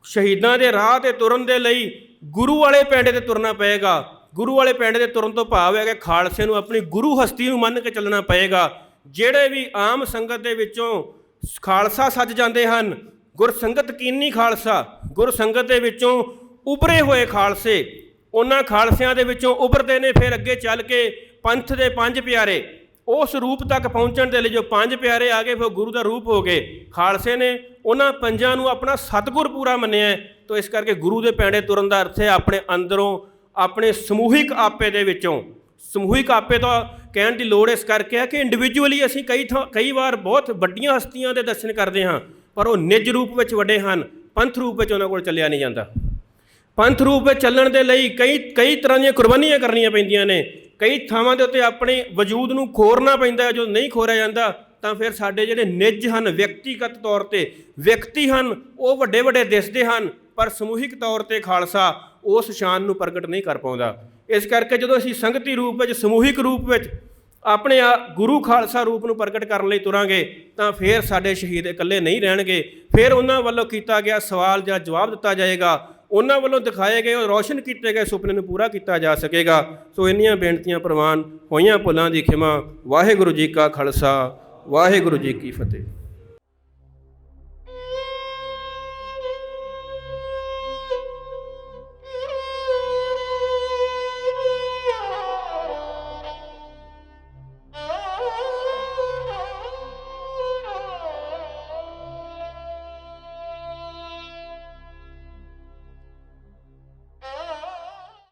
ਸ਼ਹੀਦਾਂ ਦੇ ਰਾਹ 'ਤੇ ਤੁਰਨ ਦੇ ਲਈ ਗੁਰੂ ਵਾਲੇ ਪੈਂਡੇ 'ਤੇ ਤੁਰਨਾ ਪਏਗਾ। ਗੁਰੂ ਵਾਲੇ ਪੈਂਡੇ 'ਤੇ ਤੁਰਨ ਤੋਂ ਭਾਵ ਹੈ ਕਿ ਖਾਲਸੇ ਨੂੰ ਆਪਣੀ ਗੁਰੂ ਹਸਤੀ ਨੂੰ ਮੰਨ ਕੇ ਚੱਲਣਾ ਪਏਗਾ। ਜਿਹੜੇ ਵੀ ਆਮ ਸੰਗਤ ਦੇ ਵਿੱਚੋਂ ਖਾਲਸਾ ਸੱਜ ਜਾਂਦੇ ਹਨ, ਗੁਰਸੰਗਤ ਕੀਨੀ ਖਾਲਸਾ, ਗੁਰਸੰਗਤ ਦੇ ਵਿੱਚੋਂ ਉਭਰੇ ਹੋਏ ਖਾਲਸੇ, ਉਹਨਾਂ ਖਾਲਸਿਆਂ ਦੇ ਵਿੱਚੋਂ ਉਭਰਦੇ ਨੇ ਫਿਰ ਅੱਗੇ ਚੱਲ ਕੇ ਪੰਥ ਦੇ ਪੰਜ ਪਿਆਰੇ। ਉਸ ਰੂਪ ਤੱਕ ਪਹੁੰਚਣ ਦੇ ਲਈ ਜੋ ਪੰਜ ਪਿਆਰੇ ਆ ਗਏ ਫਿਰ ਗੁਰੂ ਦਾ ਰੂਪ ਹੋ ਗਏ। ਖਾਲਸੇ ਨੇ ਉਹਨਾਂ ਪੰਜਾਂ ਨੂੰ ਆਪਣਾ ਸਤਿਗੁਰ ਪੂਰਾ ਮੰਨਿਆ। ਤਾਂ ਇਸ ਕਰਕੇ ਗੁਰੂ ਦੇ ਪੈਂਡੇ ਤੁਰਨ ਦਾ ਅਰਥ ਹੈ ਆਪਣੇ ਅੰਦਰੋਂ, ਆਪਣੇ ਸਮੂਹਿਕ ਆਪੇ ਦੇ ਵਿੱਚੋਂ। ਸਮੂਹਿਕ ਆਪੇ ਤਾਂ ਕਹਿਣ ਦੀ ਲੋੜ ਇਸ ਕਰਕੇ ਹੈ ਕਿ ਇੰਡੀਵਿਜੂਅਲੀ ਅਸੀਂ ਕਈ ਵਾਰ ਬਹੁਤ ਵੱਡੀਆਂ ਹਸਤੀਆਂ ਦੇ ਦਰਸ਼ਨ ਕਰਦੇ ਹਾਂ, ਪਰ ਉਹ ਨਿੱਜ ਰੂਪ ਵਿੱਚ ਵੱਡੇ ਹਨ, ਪੰਥ ਰੂਪ ਵਿੱਚ ਉਹਨਾਂ ਕੋਲ ਚੱਲਿਆ ਨਹੀਂ ਜਾਂਦਾ। ਪੰਥ ਰੂਪ ਵਿੱਚ ਚੱਲਣ ਦੇ ਲਈ ਕਈ ਤਰ੍ਹਾਂ ਦੀਆਂ ਕੁਰਬਾਨੀਆਂ ਕਰਨੀਆਂ ਪੈਂਦੀਆਂ ਨੇ। ਕਈ ਥਾਵਾਂ ਦੇ ਉੱਤੇ ਆਪਣੇ ਵਜੂਦ ਨੂੰ ਖੋਰਨਾ ਪੈਂਦਾ ਹੈ। ਜੋ ਨਹੀਂ ਖੋਰਿਆ ਜਾਂਦਾ ਤਾਂ ਫਿਰ ਸਾਡੇ ਜਿਹੜੇ ਨਿੱਜ ਹਨ, ਵਿਅਕਤੀਗਤ ਤੌਰ 'ਤੇ ਵਿਅਕਤੀ ਹਨ, ਉਹ ਵੱਡੇ ਵੱਡੇ ਦਿਸਦੇ ਹਨ, ਪਰ ਸਮੂਹਿਕ ਤੌਰ 'ਤੇ ਖਾਲਸਾ ਉਸ ਸ਼ਾਨ ਨੂੰ ਪ੍ਰਗਟ ਨਹੀਂ ਕਰ ਪਾਉਂਦਾ। ਇਸ ਕਰਕੇ ਜਦੋਂ ਅਸੀਂ ਸੰਗਤੀ ਰੂਪ ਵਿੱਚ, ਸਮੂਹਿਕ ਰੂਪ ਵਿੱਚ ਆਪਣੇ ਗੁਰੂ ਖਾਲਸਾ ਰੂਪ ਨੂੰ ਪ੍ਰਗਟ ਕਰਨ ਲਈ ਤੁਰਾਂਗੇ ਤਾਂ ਫਿਰ ਸਾਡੇ ਸ਼ਹੀਦ ਇਕੱਲੇ ਨਹੀਂ ਰਹਿਣਗੇ। ਫਿਰ ਉਹਨਾਂ ਵੱਲੋਂ ਕੀਤਾ ਗਿਆ ਸਵਾਲ ਜਾਂ ਜਵਾਬ ਦਿੱਤਾ ਜਾਏਗਾ, ਉਹਨਾਂ ਵੱਲੋਂ ਦਿਖਾਏ ਗਏ ਔਰ ਰੋਸ਼ਨ ਕੀਤੇ ਗਏ ਸੁਪਨੇ ਨੂੰ ਪੂਰਾ ਕੀਤਾ ਜਾ ਸਕੇਗਾ। ਸੋ ਇੰਨੀਆਂ ਬੇਨਤੀਆਂ ਪ੍ਰਵਾਨ, ਹੋਈਆਂ ਭੁੱਲਾਂ ਦੀ ਖਿਮਾ। ਵਾਹਿਗੁਰੂ ਜੀ ਕਾ ਖਾਲਸਾ, ਵਾਹਿਗੁਰੂ ਜੀ ਕੀ ਫਤਿਹ।